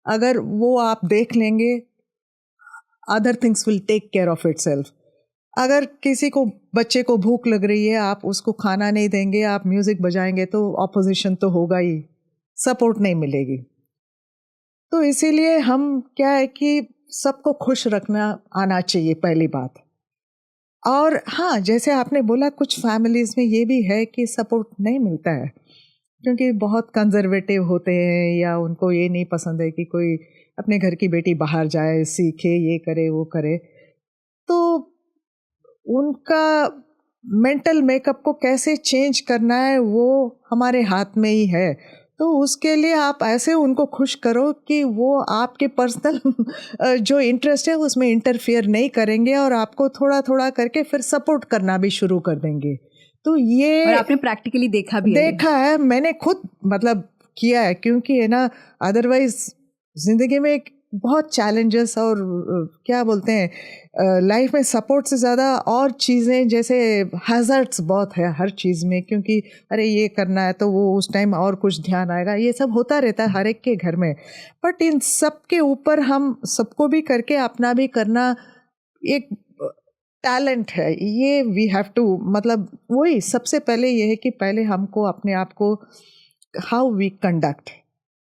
अगर वो आप देख लेंगे, other things will take care of itself. अगर किसी को बच्चे को भूख लग रही है, आप उसको खाना नहीं देंगे, आप म्यूज़िक बजाएंगे तो ऑपोजिशन तो होगा ही, सपोर्ट नहीं मिलेगी। तो इसीलिए हम क्या है कि सबको खुश रखना आना चाहिए पहली बात। और हाँ, जैसे आपने बोला कुछ फैमिलीज़ में ये भी है कि सपोर्ट नहीं मिलता है क्योंकि बहुत कंजर्वेटिव होते हैं, या उनको ये नहीं पसंद है कि कोई अपने घर की बेटी बाहर जाए, सीखे, ये करे वो करे। तो उनका मेंटल मेकअप को कैसे चेंज करना है वो हमारे हाथ में ही है। तो उसके लिए आप ऐसे उनको खुश करो कि वो आपके पर्सनल जो इंटरेस्ट है उसमें इंटरफेयर नहीं करेंगे और आपको थोड़ा थोड़ा करके फिर सपोर्ट करना भी शुरू कर देंगे। तो ये और आपने प्रैक्टिकली देखा है, मैंने खुद मतलब किया है, क्योंकि है ना अदरवाइज ज़िंदगी में एक बहुत चैलेंजेस और क्या बोलते हैं लाइफ में सपोर्ट से ज़्यादा और चीज़ें, जैसे हैज़र्ड्स बहुत है हर चीज़ में, क्योंकि अरे ये करना है तो वो उस टाइम और कुछ ध्यान आएगा, ये सब होता रहता है हर एक के घर में। बट इन सब के ऊपर हम सबको भी करके अपना भी करना एक टैलेंट है, ये वी हैव टू, मतलब वही सबसे पहले ये है कि पहले हमको अपने आप को how we conduct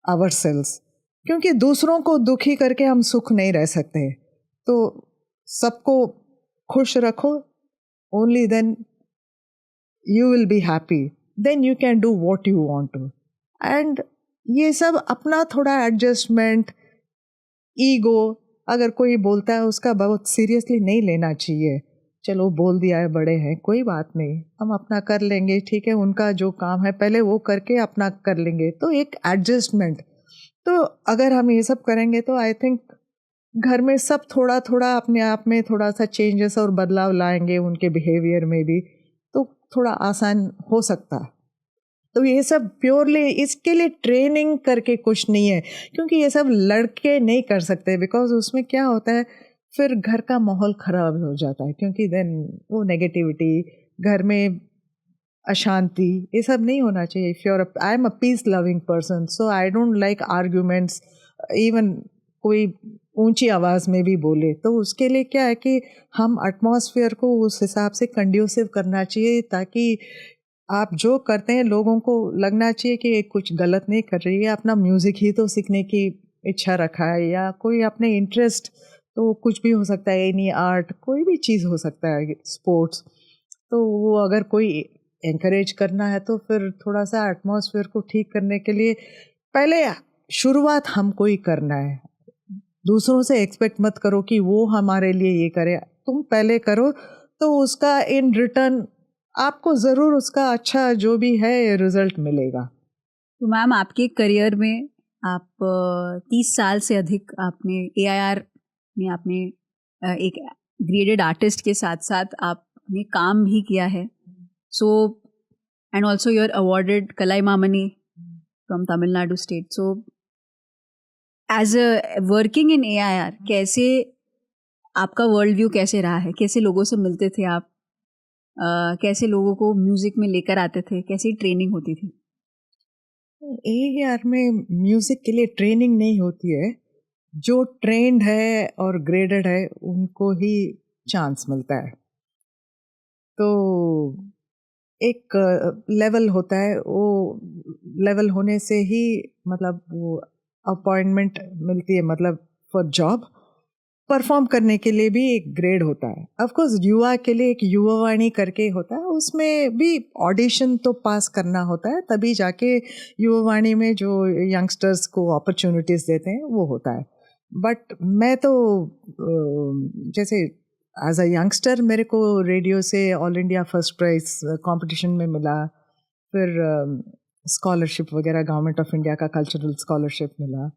our selves, क्योंकि दूसरों को दुखी करके हम सुख नहीं रह सकते। तो सबको खुश रखो, only then you will be happy, then you can do what you want to. And ये सब अपना थोड़ा एडजस्टमेंट, ईगो, अगर कोई बोलता है उसका बहुत सीरियसली नहीं लेना चाहिए। चलो बोल दिया है, बड़े हैं, कोई बात नहीं, हम अपना कर लेंगे, ठीक है, उनका जो काम है पहले वो करके अपना कर लेंगे। तो एक एडजस्टमेंट, तो अगर हम ये सब करेंगे तो आई थिंक घर में सब थोड़ा थोड़ा अपने आप में थोड़ा सा चेंजेस और बदलाव लाएंगे उनके बिहेवियर में भी, तो थोड़ा आसान हो सकता है। तो ये सब प्योरली इसके लिए ट्रेनिंग करके कुछ नहीं है, क्योंकि ये सब लड़के नहीं कर सकते, बिकॉज उसमें क्या होता है फिर घर का माहौल ख़राब हो जाता है, क्योंकि देन वो नेगेटिविटी घर में, अशांति, ये सब नहीं होना चाहिए। If you are I am a peace loving person, so I don't like arguments, even कोई ऊंची आवाज़ में भी बोले तो उसके लिए क्या है कि हम एटमॉस्फेयर को उस हिसाब से कंड्यूसिव करना चाहिए, ताकि आप जो करते हैं लोगों को लगना चाहिए कि कुछ गलत नहीं कर रही है, अपना म्यूज़िक ही तो सीखने की इच्छा रखा है, या कोई अपने इंटरेस्ट, तो कुछ भी हो सकता है, एनी आर्ट, कोई भी चीज़ हो सकता है, स्पोर्ट्स, तो वो अगर कोई एनकरेज करना है तो फिर थोड़ा सा एटमॉस्फेयर को ठीक करने के लिए पहले शुरुआत हमको ही करना है। दूसरों से एक्सपेक्ट मत करो कि वो हमारे लिए ये करे, तुम पहले करो, तो उसका इन रिटर्न आपको ज़रूर उसका अच्छा जो भी है रिजल्ट मिलेगा। तो मैम आपके करियर में आप 30 साल से अधिक आपने AIR में आपने एक ग्रेडेड आर्टिस्ट के साथ साथ आपने काम भी किया है। So and also you are awarded Kalaimamani from Tamil Nadu state. So as a working in AIR कैसे आपका वर्ल्ड व्यू कैसे रहा है? कैसे लोगों से मिलते थे आप? कैसे लोगों को म्यूज़िक में लेकर आते थे? कैसी ट्रेनिंग होती थी? AIR में म्यूज़िक के लिए ट्रेनिंग नहीं होती है, जो ट्रेंड है और ग्रेडेड है उनको ही चांस मिलता है। तो एक लेवल होता है, वो लेवल होने से ही मतलब वो अपॉइंटमेंट मिलती है, मतलब फॉर जॉब परफॉर्म करने के लिए भी एक ग्रेड होता है। ऑफ कोर्स युवा के लिए एक युवावाणी करके होता है, उसमें भी ऑडिशन तो पास करना होता है, तभी जाके युवावाणी में जो यंगस्टर्स को अपॉर्चुनिटीज़ देते हैं वो होता है। बट मैं तो जैसे एज अ यंगस्टर मेरे को रेडियो से all India first prize competition में मिला, फिर स्कॉलरशिप वगैरह गवर्नमेंट ऑफ इंडिया का कल्चरल स्कॉलरशिप मिला।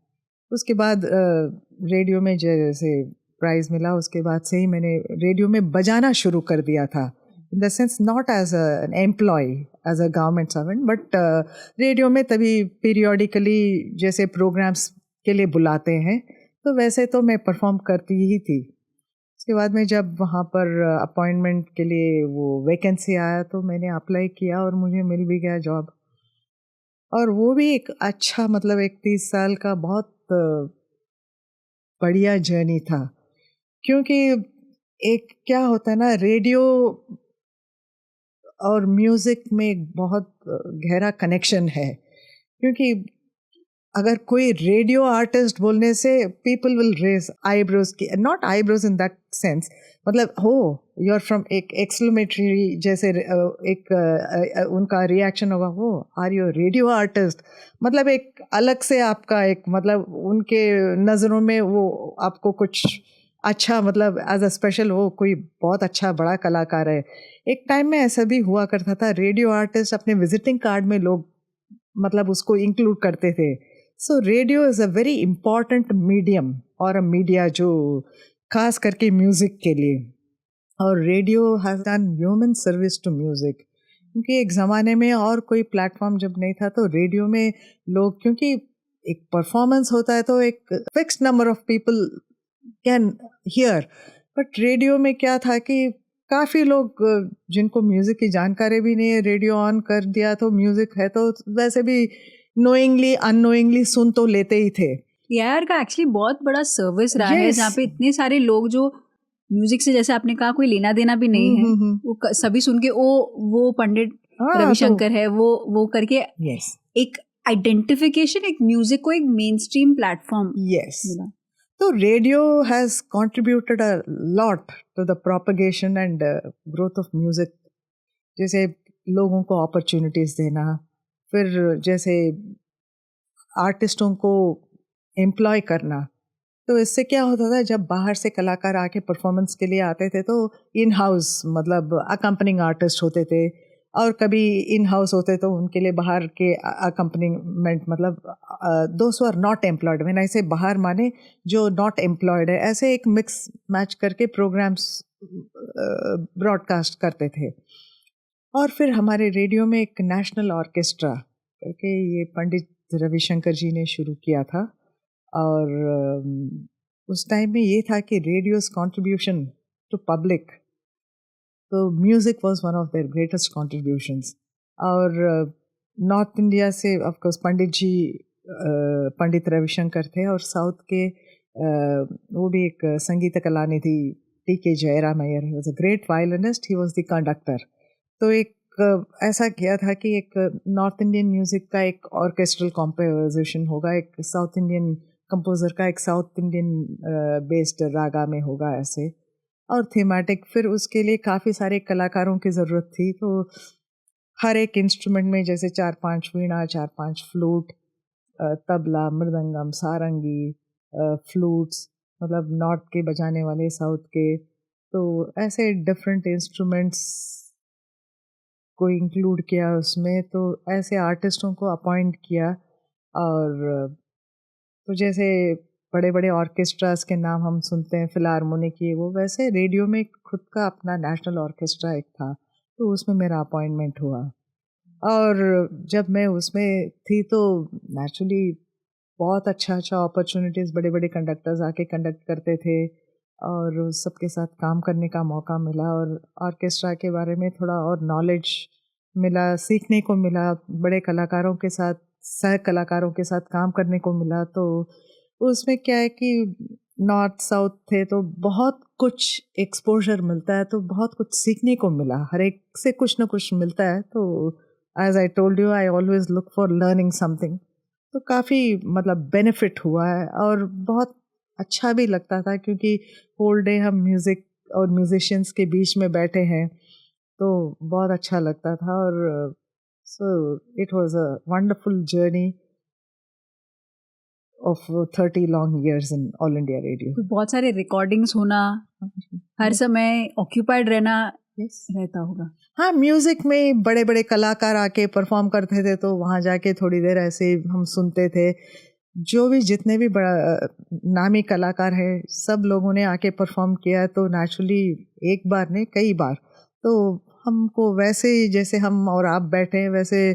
उसके बाद रेडियो में जैसे प्राइज़ मिला, उसके बाद से ही मैंने रेडियो में बजाना शुरू कर दिया था, in the sense not as an employ as a government servant, but radio में तभी पीरियोडिकली जैसे प्रोग्राम्स के लिए बुलाते हैं तो वैसे तो मैं परफॉर्म करती ही थी। उसके बाद में जब वहाँ पर अपॉइंटमेंट के लिए वो वैकेंसी आया तो मैंने अप्लाई किया और मुझे मिल भी गया जॉब। और वो भी एक अच्छा, मतलब एक 30 साल का बहुत बढ़िया जर्नी था, क्योंकि एक क्या होता है ना, रेडियो और म्यूज़िक में एक बहुत गहरा कनेक्शन है। क्योंकि अगर कोई रेडियो आर्टिस्ट बोलने से पीपल विल रेज आईब्रोज की, not eyebrows in that sense, मतलब हो यू आर फ्रॉम एक एक्सक्लेमेटरी जैसे उनका रिएक्शन होगा, हो आर यू रेडियो आर्टिस्ट, मतलब एक अलग से आपका एक, मतलब उनके नज़रों में वो आपको कुछ अच्छा, मतलब एज अ स्पेशल वो कोई बहुत अच्छा बड़ा कलाकार है। एक टाइम में ऐसा भी हुआ करता था, रेडियो आर्टिस्ट अपने विजिटिंग कार्ड में लोग मतलब उसको इंक्लूड करते थे। So radio is a very important medium और अ मीडिया जो खास करके म्यूज़िक के लिए, और radio has done human service to music. क्योंकि एक ज़माने में और कोई प्लेटफॉर्म जब नहीं था तो रेडियो में लोग, क्योंकि एक परफॉर्मेंस होता है तो एक fixed number of people can hear, but radio में क्या था कि काफ़ी लोग जिनको म्यूज़िक की जानकारी भी नहीं है, रेडियो ऑन कर दिया तो म्यूज़िक है तो वैसे भी नोइंगली अननोइंगली सुन तो लेते ही थे। यार का एक्चुअली बहुत बड़ा सर्विस रहा है, Yes. जहाँ पे इतने सारे लोग जो म्यूजिक से, जैसे आपने कहा, कोई लेना देना भी नहीं है, वो सभी सुन के वो पंडित हाँ, रविशंकर है वो करके Yes. एक आइडेंटिफिकेशन, एक म्यूजिक को एक मेन स्ट्रीम प्लेटफॉर्म Yes. मिला। So radio has contributed a lot to the propagation and growth of music. जैसे लोगों को अपॉर्चुनिटीज़ देना, फिर जैसे आर्टिस्टों को एम्प्लॉय करना। तो इससे क्या होता था, जब बाहर से कलाकार आके परफॉर्मेंस के लिए आते थे तो इन हाउस मतलब अकम्पनिंग आर्टिस्ट होते थे, और कभी इन हाउस होते तो उनके लिए बाहर के अकम्पनिमेंट, मतलब those are not employed, when I say बाहर माने जो नॉट एम्प्लॉयड है, ऐसे एक मिक्स मैच करके प्रोग्राम्स ब्रॉडकास्ट करते थे। और फिर हमारे रेडियो में एक नेशनल ऑर्केस्ट्रा करके ये पंडित रविशंकर जी ने शुरू किया था, और उस टाइम में ये था कि रेडियो's contribution to public, तो music was one of their greatest contributions. और नॉर्थ इंडिया से ऑफ कोर्स पंडित रविशंकर थे, और साउथ के वो भी एक संगीत Kalanidhi TK. Jairam Iyer, he was a great violinist, he was the conductor. तो एक ऐसा किया था कि एक नॉर्थ इंडियन म्यूज़िक का एक ऑर्केस्ट्रल कॉम्पोजिशन होगा, एक साउथ इंडियन कंपोज़र का एक साउथ इंडियन बेस्ड रागा में होगा ऐसे, और थीमेटिक। फिर उसके लिए काफ़ी सारे कलाकारों की ज़रूरत थी, तो हर एक इंस्ट्रूमेंट में जैसे 4-5 वीणा, 4-5 फ्लूट, तबला, मृदंगम, सारंगी, फ्लूट्स, मतलब नॉर्थ के बजाने वाले, साउथ के, तो ऐसे डिफरेंट इंस्ट्रूमेंट्स को इंक्लूड किया उसमें। तो ऐसे आर्टिस्टों को अपॉइंट किया, और तो जैसे बड़े बड़े ऑर्केस्ट्रास के नाम हम सुनते हैं, फिलारमोनिक की, वो वैसे रेडियो में खुद का अपना नेशनल ऑर्केस्ट्रा एक था, तो उसमें मेरा अपॉइंटमेंट हुआ। और जब मैं उसमें थी तो नेचुरली बहुत अच्छा अपॉर्चुनिटीज़, बड़े बड़े कंडक्टर्स आके कंडक्ट करते थे, और सबके साथ काम करने का मौका मिला, और ऑर्केस्ट्रा के बारे में थोड़ा और नॉलेज मिला, सीखने को मिला, बड़े कलाकारों के साथ, सह कलाकारों के साथ काम करने को मिला। तो उसमें क्या है कि नॉर्थ साउथ थे तो बहुत कुछ एक्सपोजर मिलता है, तो बहुत कुछ सीखने को मिला, हर एक से कुछ ना कुछ मिलता है। तो as I told you, I always look for learning something. तो काफ़ी मतलब बेनिफिट हुआ है और बहुत अच्छा भी लगता था, क्योंकि होल डे हम म्यूज़िक और म्यूजिशियंस के बीच में बैठे हैं, तो बहुत अच्छा लगता था। और so it was a wonderful journey of 30 long years in all India radio. तो बहुत सारे रिकॉर्डिंग्स होना, हर समय ऑक्यूपाइड रहना रहता होगा। हाँ, म्यूजिक में बड़े बड़े कलाकार आके परफॉर्म करते थे, तो वहाँ जाके थोड़ी देर ऐसे हम सुनते थे। जो भी जितने भी बड़ा नामी कलाकार हैं, सब लोगों ने आके परफॉर्म किया, तो नेचुरली एक बार नहीं कई बार, तो हमको वैसे ही जैसे हम और आप बैठे हैं वैसे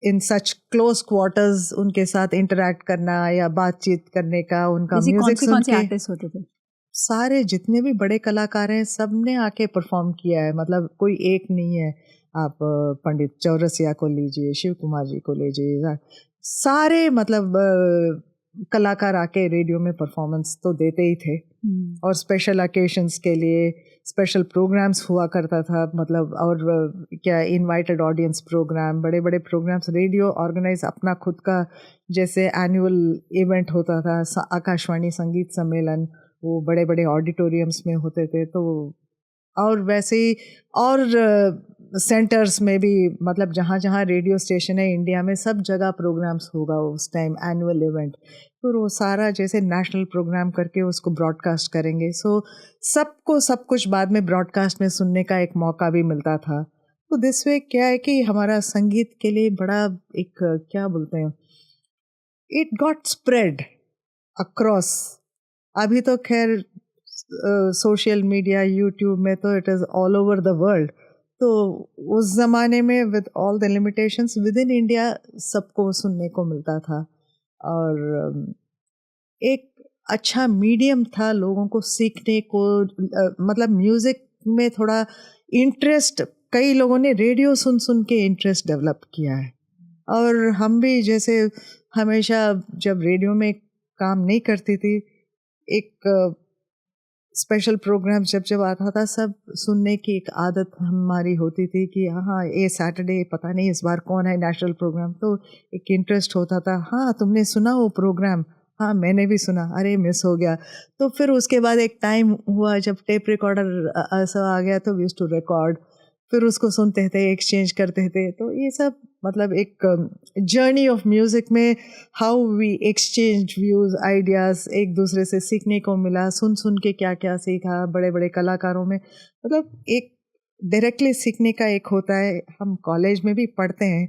इन सच क्लोज क्वार्टर्स उनके साथ इंटरेक्ट करना या बातचीत करने का, उनका म्यूजिक सुन के। आर्टिस्ट होते थे? सारे जितने भी बड़े कलाकार हैं सब ने आके परफॉर्म किया है, मतलब कोई एक नहीं है। आप पंडित चौरसिया को लीजिए, शिव कुमार जी को लीजिए, सारे मतलब कलाकार आके रेडियो में परफॉर्मेंस तो देते ही थे। और स्पेशल ओकेशंस के लिए स्पेशल प्रोग्राम्स हुआ करता था, मतलब और क्या इनवाइटेड ऑडियंस प्रोग्राम, बड़े बड़े प्रोग्राम्स रेडियो ऑर्गेनाइज अपना खुद का, जैसे एनुअल इवेंट होता था आकाशवाणी संगीत सम्मेलन, वो बड़े बड़े ऑडिटोरियम्स में होते थे। तो और वैसे ही और सेंटर्स में भी, मतलब जहाँ जहाँ रेडियो स्टेशन है इंडिया में, सब जगह प्रोग्राम्स होगा उस टाइम, एनुअल इवेंट। फिर वो सारा जैसे नेशनल प्रोग्राम करके उसको ब्रॉडकास्ट करेंगे, सो सबको सब कुछ बाद में ब्रॉडकास्ट में सुनने का एक मौका भी मिलता था। तो दिस वे क्या है कि हमारा संगीत के लिए बड़ा एक क्या बोलते हैं, इट गॉट स्प्रेड अक्रॉस। अभी तो खैर सोशल मीडिया यूट्यूब में तो it is all over the world. तो उस ज़माने में with all the limitations with in India सबको सुनने को मिलता था, और एक अच्छा मीडियम था लोगों को सीखने को। मतलब म्यूज़िक में थोड़ा इंटरेस्ट, कई लोगों ने रेडियो सुन सुन के इंटरेस्ट डेवलप किया है। और हम भी जैसे हमेशा जब रेडियो में काम नहीं करती थी, एक स्पेशल प्रोग्राम जब जब आता था, सब सुनने की एक आदत हमारी होती थी कि हाँ ये सैटरडे पता नहीं इस बार कौन है नेशनल प्रोग्राम, तो एक इंटरेस्ट होता था। हाँ तुमने सुना वो प्रोग्राम? हाँ मैंने भी सुना, अरे मिस हो गया। तो फिर उसके बाद एक टाइम हुआ जब टेप रिकॉर्डर ऐसा आ गया, तो वी यूज्ड टू रिकॉर्ड, फिर उसको सुनते थे, एक्सचेंज करते थे। तो ये सब मतलब एक जर्नी ऑफ म्यूज़िक में how we exchange views, ideas, एक दूसरे से सीखने को मिला। सुन सुन के क्या क्या सीखा बड़े बड़े कलाकारों में, मतलब एक डायरेक्टली सीखने का एक होता है। हम कॉलेज में भी पढ़ते हैं,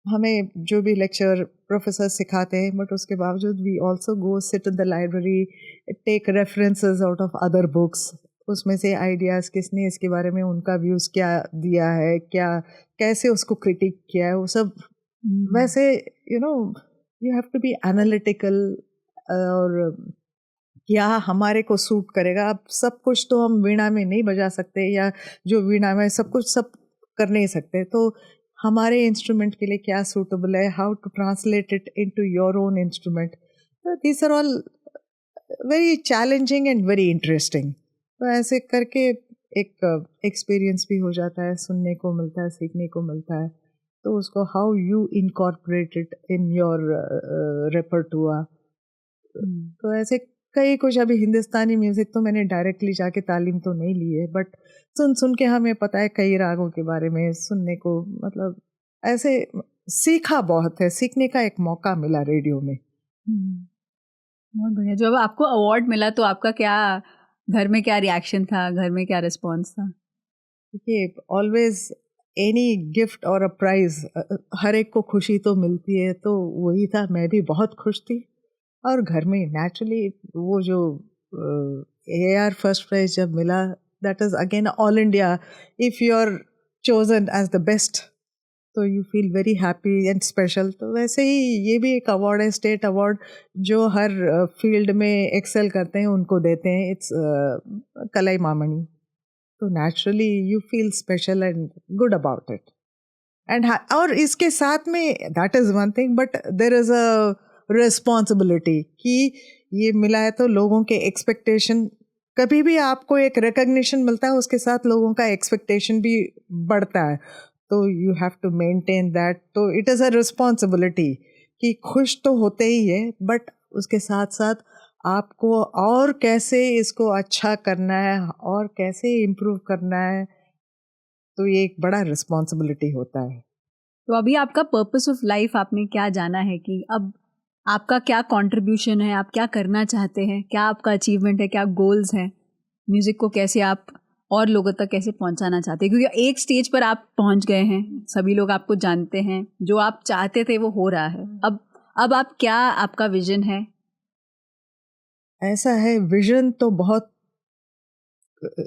हमें जो भी लेक्चर प्रोफेसर सिखाते हैं, बट उसके बावजूद we also go sit in the library, take references out of other books, उसमें से आइडियाज़ किसने इसके बारे में उनका व्यूज़ क्या दिया है, क्या कैसे उसको क्रिटिक किया है, वो सब वैसे you have to be analytical, और क्या हमारे को सूट करेगा। अब सब कुछ तो हम वीणा में नहीं बजा सकते, या जो वीणा में सब कुछ सब कर नहीं सकते, तो हमारे इंस्ट्रूमेंट के लिए क्या सूटेबल है, how to translate it into your own instrument. तो these are all very challenging and very interesting. तो ऐसे करके एक एक्सपीरियंस भी हो जाता है, सुनने को मिलता है, सीखने को मिलता है। तो उसको how you incorporate it in your repertoire. तो ऐसे कई कुछ, अभी हिंदुस्तानी म्यूज़िक तो मैंने डायरेक्टली जाके तालीम तो नहीं ली है, बट सुन सुन के हमें पता है कई रागों के बारे में, सुनने को मतलब ऐसे सीखा बहुत है, सीखने का एक मौका मिला रेडियो में। बहुत बढ़िया। जब आपको अवार्ड मिला तो आपका क्या, घर में क्या रिएक्शन था, घर में क्या रिस्पॉन्स था? देखिए, ऑलवेज एनी गिफ्ट और अ प्राइज, हर एक को खुशी तो मिलती है, तो वही था, मैं भी बहुत खुश थी। और घर में नेचुरली वो जो AR फर्स्ट प्राइज जब मिला, that is again all India, if you are chosen as the best, तो you feel very happy and special. तो वैसे ही ये भी एक अवार्ड है, स्टेट अवार्ड, जो हर फील्ड में एक्सेल करते हैं उनको देते हैं। इट्स कलाई मामनी। तो naturally you feel special and good about it. And और इसके साथ में that is one thing, but there is a responsibility कि ये मिला है तो लोगों के एक्सपेक्टेशन, कभी भी आपको एक रिकग्निशन मिलता है उसके साथ लोगों का एक्सपेक्टेशन भी बढ़ता है, तो you have to maintain that. तो इट इज़ अ रिस्पॉन्सिबिलिटी कि खुश तो होते ही है, बट उसके साथ साथ आपको और कैसे इसको अच्छा करना है और कैसे इम्प्रूव करना है, तो ये एक बड़ा रिस्पॉन्सिबिलिटी होता है। तो अभी आपका पर्पस ऑफ लाइफ आपने क्या जाना है कि अब आपका क्या कंट्रीब्यूशन है, आप क्या करना चाहते हैं, क्या आपका अचीवमेंट है, क्या गोल्स हैं, म्यूज़िक को कैसे आप और लोगों तक कैसे पहुंचाना चाहते हैं? क्योंकि एक स्टेज पर आप पहुंच गए हैं, सभी लोग आपको जानते हैं, जो आप चाहते थे वो हो रहा है। अब आप क्या, आपका विजन है? ऐसा है, विजन तो बहुत,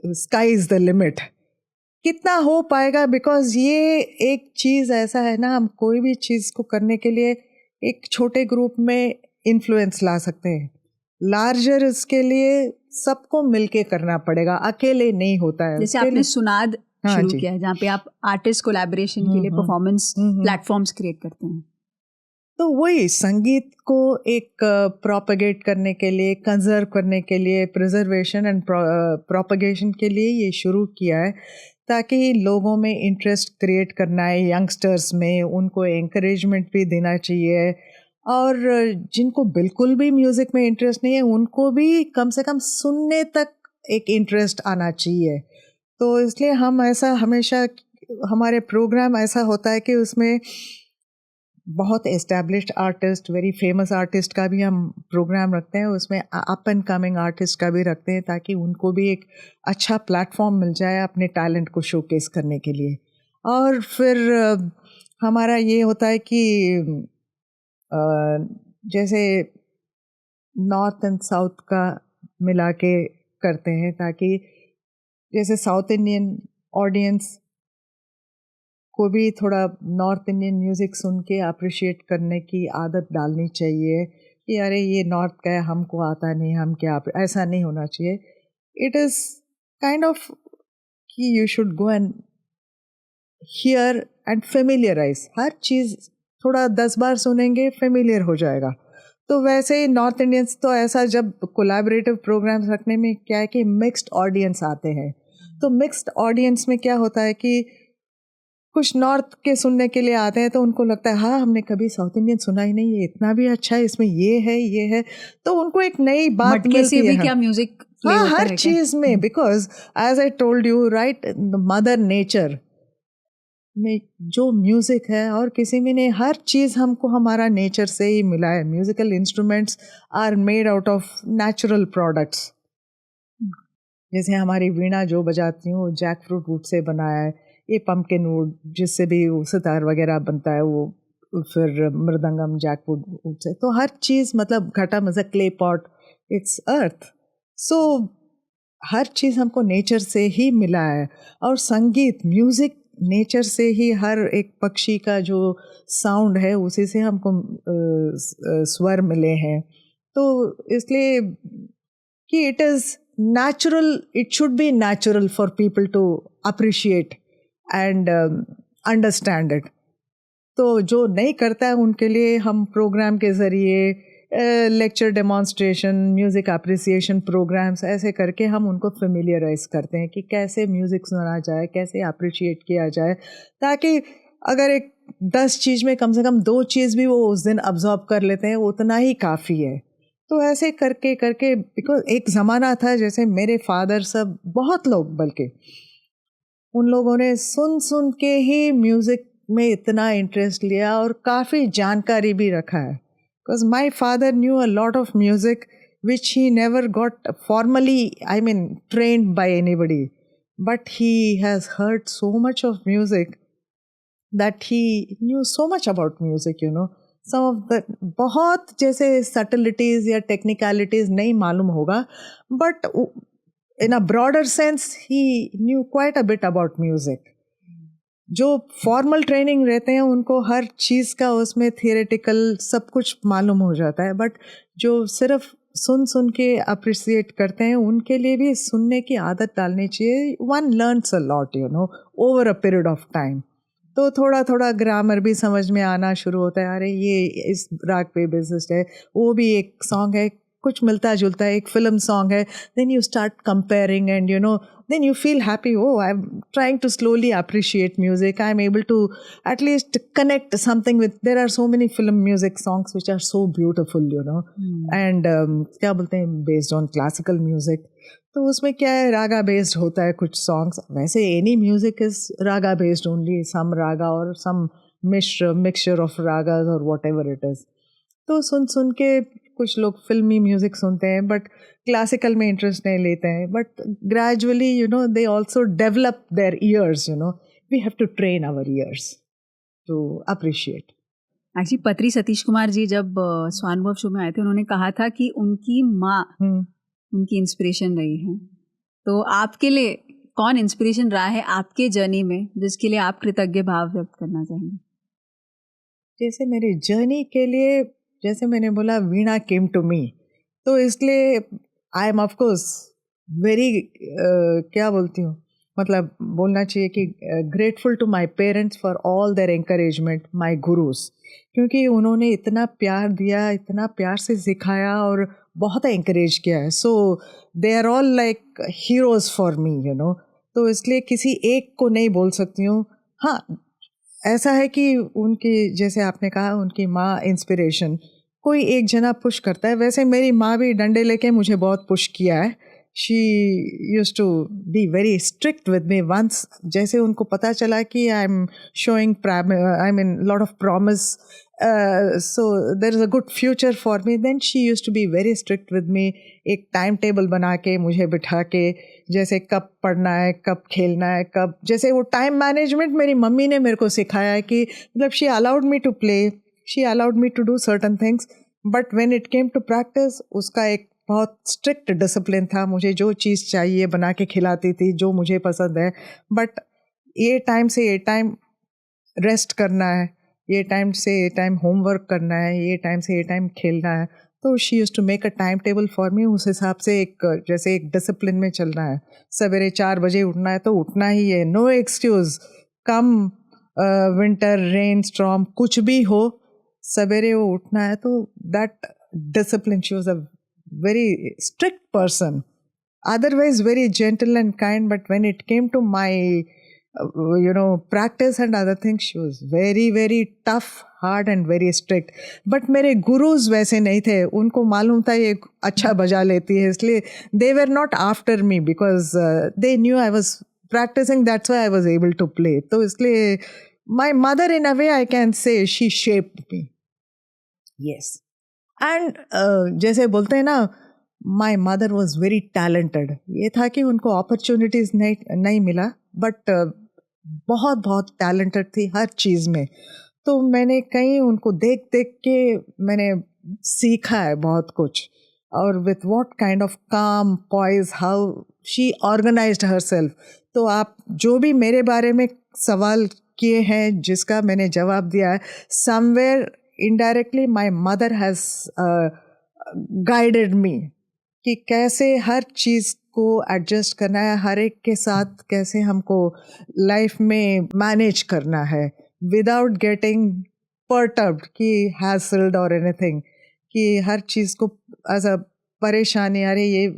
स्काई इज द लिमिट, कितना हो पाएगा, बिकॉज ये एक चीज़ ऐसा है ना, हम कोई भी चीज़ को करने के लिए एक छोटे ग्रुप में इन्फ्लुएंस ला सकते हैं, लार्जर इसके लिए सबको मिलके करना पड़ेगा, अकेले नहीं होता है। जैसे आपने सुनाद शुरू किया है, जहाँ पे आप आर्टिस्ट कोलैबोरेशन के लिए परफॉर्मेंस प्लेटफॉर्म्स क्रिएट करते हैं। तो वही संगीत को एक प्रोपगेट करने के लिए, कंजर्व करने के लिए, प्रिजर्वेशन एंड प्रोपगेशन के लिए ये शुरू किया है, ताकि लोगों में इंटरेस्ट क्रिएट करना है, यंगस्टर्स में उनको एंकरेजमेंट भी देना चाहिए, और जिनको बिल्कुल भी म्यूज़िक में इंटरेस्ट नहीं है उनको भी कम से कम सुनने तक एक इंटरेस्ट आना चाहिए। तो इसलिए हम ऐसा हमेशा, हमारे प्रोग्राम ऐसा होता है कि उसमें बहुत established artist, very famous artist का भी हम प्रोग्राम रखते हैं, उसमें अप एंड कमिंग आर्टिस्ट का भी रखते हैं, ताकि उनको भी एक अच्छा प्लेटफॉर्म मिल जाए अपने टैलेंट को शोकेस करने के लिए। और फिर हमारा ये होता है कि जैसे नॉर्थ एंड साउथ का मिला के करते हैं, ताकि जैसे साउथ इंडियन ऑडियंस को भी थोड़ा नॉर्थ इंडियन म्यूज़िक सुन के अप्रिशिएट करने की आदत डालनी चाहिए कि अरे ये नॉर्थ का है, हमको आता नहीं, हम क्या, ऐसा नहीं होना चाहिए। इट इज़ काइंड ऑफ कि you should go and hear and familiarise, हर चीज़ थोड़ा 10 बार सुनेंगे फेमिलियर हो जाएगा। तो वैसे ही नॉर्थ इंडियंस तो ऐसा, जब कोलैबोरेटिव प्रोग्राम्स रखने में क्या है कि मिक्स्ड ऑडियंस आते हैं, तो मिक्स्ड ऑडियंस में क्या होता है कि कुछ नॉर्थ के सुनने के लिए आते हैं तो उनको लगता है हाँ हमने कभी साउथ इंडियन सुना ही नहीं, ये इतना भी अच्छा है, इसमें ये है, तो उनको एक नई बात मिलती है। क्या म्यूजिक हाँ, हर चीज में, because as I told you right, mother nature में जो म्यूजिक है और किसी में नहीं, हर चीज हमको हमारा नेचर से ही मिला है। Musical instruments are made out of natural products. जैसे हमारी वीणा जो बजाती हूँ जैक फ्रूट वुड से बनाया है, ये पम्पकिन वुड जिससे भी सितार वगैरह बनता है वो, फिर मृदंगम जैक वुड से, तो हर चीज़ मतलब घटा मजा क्ले पॉट, इट्स अर्थ। सो हर चीज़ हमको नेचर से ही मिला है, और संगीत म्यूज़िक नेचर से ही, हर एक पक्षी का जो साउंड है उसी से हमको स्वर मिले हैं। तो इसलिए कि it is natural, it should be natural for people to appreciate and understand it. तो जो नहीं करता है उनके लिए हम प्रोग्राम के ज़रिए lecture, demonstration, music appreciation programmes ऐसे करके हम उनको फेमिलियराइज करते हैं कि कैसे म्यूज़िक सुना जाए, कैसे अप्रिशिएट किया जाए, ताकि अगर एक 10 चीज़ में कम से कम 2 चीज़ भी वो उस दिन अब्जॉर्ब कर लेते हैं, उतना ही काफ़ी है। तो ऐसे करके करके, बिकॉज एक ज़माना था, जैसे मेरे फादर सब, बहुत लोग बल्कि, उन लोगों ने सुन सुन के ही म्यूज़िक में इतना इंटरेस्ट लिया और काफ़ी जानकारी भी रखा है। Because my father knew a lot of music which he never got formally, I mean trained by anybody, but he has heard so much of music that he knew so much about music, you know, some of the, बहुत जैसे subtleties या technicalities नहीं मालूम होगा, but in a broader sense he knew quite a bit about music. जो formal training रहते हैं उनको हर चीज़ का उसमें थियरेटिकल सब कुछ मालूम हो जाता है, बट जो सिर्फ सुन सुन के अप्रिसिएट करते हैं उनके लिए भी सुनने की आदत डालनी चाहिए। One learns a lot, you know, over a period of time. तो थोड़ा थोड़ा ग्रामर भी समझ में आना शुरू होता है, अरे ये इस राग पे बेसिस है, वो भी एक सॉन्ग है, कुछ मिलता जुलता है, एक फिल्म सॉन्ग है. Then you start comparing and you know then you feel happy. Oh, I'm trying to slowly appreciate music. I'm able to at least connect something with, there are so many film music songs which are so beautiful, you know. And क्या बोलते हैं, based on classical music. तो उसमें क्या है, रागा based होता है कुछ सॉन्ग्स. वैसे any music is raga based only, some raga और सम मिक्सचर ऑफ रागास और वॉट एवर इट इज. तो सुन सुन के कुछ लोग फिल्मी म्यूजिक सुनते हैं बट क्लासिकल में इंटरेस्ट नहीं लेते हैं. But gradually you know they also develop their ears, you know. We have to train our ears to appreciate. Actually Patri Satish Kumar ji जब स्वानुभव शो में आए थे, उन्होंने कहा था कि उनकी माँ उनकी इंस्पिरेशन रही है. तो आपके लिए कौन इंस्पिरेशन रहा है आपके जर्नी में, जिसके लिए आप कृतज्ञ भाव व्यक्त करना चाहेंगे? जैसे मेरी जर्नी के लिए, जैसे मैंने बोला, वीणा केम टू मी, तो इसलिए आई एम ऑफकोर्स वेरी क्या बोलती हूँ, मतलब बोलना चाहिए कि grateful to my parents for all their encouragement, my gurus, क्योंकि उन्होंने इतना प्यार दिया, इतना प्यार से सिखाया और बहुत एनकरेज किया है. So they are all like heroes for me, you know. तो इसलिए किसी एक को नहीं बोल सकती हूँ. हाँ, ऐसा है कि उनकी, जैसे आपने कहा, उनकी माँ इंस्पिरेशन, कोई एक जना पुश करता है. वैसे मेरी माँ भी डंडे लेके मुझे बहुत पुश किया है. She used to be very strict with me once. जैसे उनको पता चला कि I am showing, I mean lot of promise, so there is a good future for me, then she used to be very strict with me. एक time table बना के मुझे बिठा के, जैसे कब पढ़ना है, कब खेलना है, कब, जैसे वो टाइम मैनेजमेंट मेरी मम्मी ने मेरे को सिखाया है कि मतलब she allowed me to play, she allowed me to do certain things, but when it came to practice, उसका एक बहुत स्ट्रिक्ट डिसिप्लिन था. मुझे जो चीज़ चाहिए बना के खिलाती थी, जो मुझे पसंद है. बट ये टाइम से ये टाइम रेस्ट करना है, ये टाइम से ये टाइम होमवर्क करना है, ये टाइम से ये टाइम खेलना है. तो she used to make a time table for me. उस हिसाब से एक, जैसे एक डिसिप्लिन में चलना है. सवेरे 4 बजे उठना है तो उठना ही है, नो एक्सक्यूज़. कम विंटर, रेन, स्टॉर्म, कुछ भी हो, सवेरे वो उठना है. तो that discipline, she was a very strict person, otherwise very gentle and kind, but when it came to my you know practice and other things, she was very very tough, hard and very strict. but मेरे गुरुज वैसे नहीं थे. उनको मालूम था ये अच्छा बजा लेती है, इसलिए they were not after me because they knew I was practicing, that's why I was able to play. तो इसलिए my mother, in a way I can say, she shaped me. yes. And जैसे बोलते हैं ना, my mother was very talented. ये था कि उनको अपॉर्चुनिटीज़ नहीं मिला, बट बहुत बहुत टैलेंटेड थी हर चीज़ में. तो मैंने कहीं उनको देख देख के मैंने सीखा है बहुत कुछ. और विथ वॉट काइंड ऑफ काम, poise, how she organised herself. तो आप जो भी मेरे बारे में सवाल किए हैं, जिसका मैंने जवाब दिया है, somewhere indirectly my mother has guided me कि कैसे हर चीज़ को एडजस्ट करना है, हर एक के साथ कैसे हमको लाइफ में मैनेज करना है विदाउट गेटिंग perturbed कि hassled or anything, कि हर चीज़ को एज अ परेशानी, अरे ये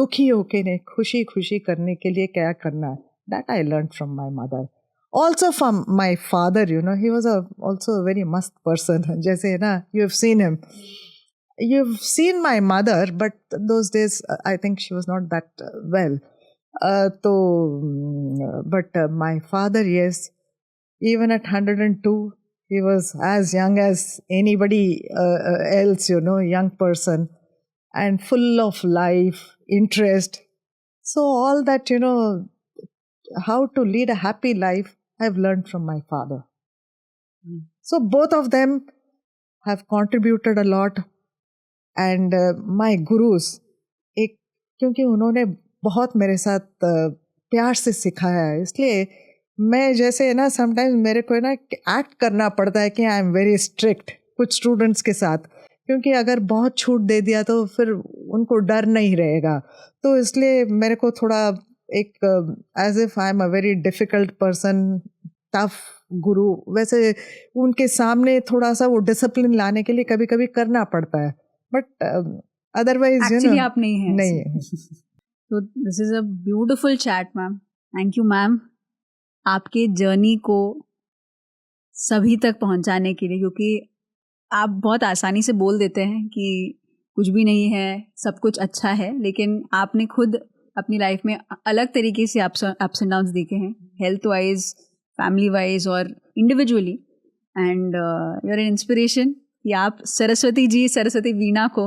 दुखी होके नहीं, खुशी खुशी करने के लिए क्या करना है. That I learned from my mother. Also from my father, you know, he was also a very mast person. जैसे ना, you've seen my mother, but those days I think she was not that well. But my father, yes, even at 102, he was as young as anybody else, you know, young person, and full of life, interest. So all that, you know, how to lead a happy life, I've learned from my father. So both of them have contributed a lot. And my gurus, एक, क्योंकि उन्होंने बहुत मेरे साथ प्यार से सिखाया है, इसलिए मैं जैसे ना समटाइम्स मेरे को ना एक्ट करना पड़ता है कि आई एम वेरी स्ट्रिक्ट कुछ स्टूडेंट्स के साथ, क्योंकि अगर बहुत छूट दे दिया तो फिर उनको डर नहीं रहेगा. तो इसलिए मेरे को थोड़ा एक as if I am a very difficult person tough guru, वैसे उनके सामने थोड़ा सा वो डिसिप्लिन लाने के लिए कभी कभी करना पड़ता है, बट अदरवाइज एक्चुअली आप नहीं हैं नहीं ऐसे। है। तो this is a beautiful chat ma'am, thank you ma'am आपके जर्नी को सभी तक पहुंचाने के लिए, क्योंकि आप बहुत आसानी से बोल देते हैं कि कुछ भी नहीं है, सब कुछ अच्छा है, लेकिन आपने खुद अपनी लाइफ में अलग तरीके से अप्स एंड डाउन्स देखे हैं, हेल्थ वाइज, फैमिली वाइज और individually, and you are an inspiration कि आप सरस्वती वीणा को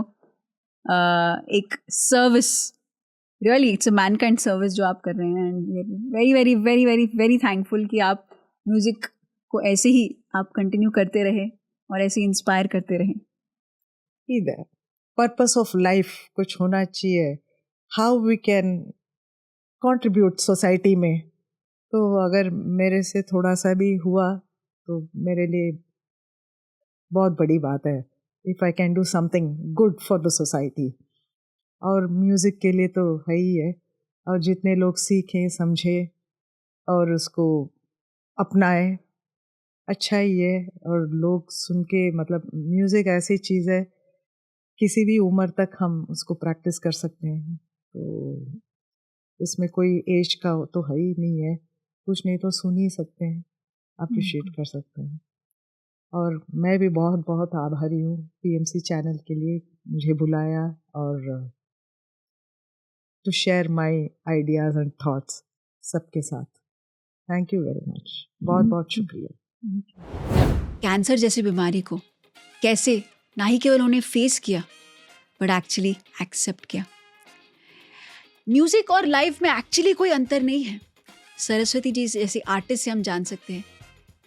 एक service, really it's a mankind service जो आप कर रहे हैं, and very very very very very thankful कि आप म्यूज़िक को ऐसे ही आप कंटिन्यू करते रहे और ऐसे ही इंस्पायर करते रहे। इधर पर्पस ऑफ लाइफ कुछ होना चाहिए, how we can contribute society में। तो अगर मेरे से थोड़ा सा भी हुआ तो मेरे लिए बहुत बड़ी बात है, if I can do something good for the society. और म्यूज़िक के लिए तो है ही है, और जितने लोग सीखें समझें और उसको अपनाएं अच्छा ही है। और लोग सुन के, मतलब म्यूज़िक ऐसी चीज़ है किसी भी उम्र तक हम उसको प्रैक्टिस कर सकते हैं, तो इसमें कोई एज का तो है ही नहीं है, कुछ नहीं तो सुन ही सकते हैं, अप्रिशिएट कर सकते हैं। और मैं भी बहुत बहुत आभारी हूँ पीएमसी चैनल के लिए, मुझे बुलाया और to share my ideas and thoughts सबके साथ। थैंक यू वेरी मच, बहुत बहुत शुक्रिया। कैंसर जैसी बीमारी को कैसे ना ही केवल उन्हें फेस किया बट एक्चुअली एक्सेप्ट किया। म्यूजिक और लाइफ में एक्चुअली कोई अंतर नहीं है। सरस्वती जी जैसे आर्टिस्ट से हम जान सकते हैं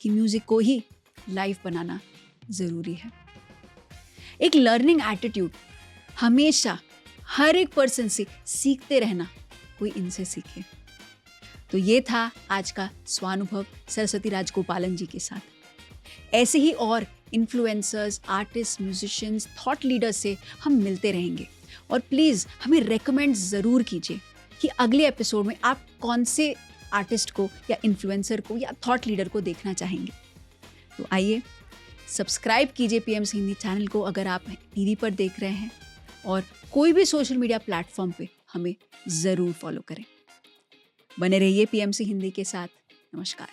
कि म्यूजिक को ही लाइफ बनाना ज़रूरी है। एक लर्निंग एटीट्यूड, हमेशा हर एक पर्सन से सीखते रहना, कोई इनसे सीखे। तो ये था आज का स्वानुभव सरस्वती राजगोपालन जी के साथ। ऐसे ही और influencers, artist, musicians, thought leaders से हम मिलते रहेंगे। और प्लीज़ हमें रेकमेंड ज़रूर कीजिए कि अगले एपिसोड में आप कौन से आर्टिस्ट को या इन्फ्लुएंसर को या थॉट लीडर को देखना चाहेंगे। तो आइए सब्सक्राइब कीजिए पीएमसी हिंदी चैनल को अगर आप टीवी पर देख रहे हैं, और कोई भी सोशल मीडिया प्लेटफॉर्म पे हमें ज़रूर फॉलो करें। बने रहिए पीएमसी हिंदी के साथ। नमस्कार।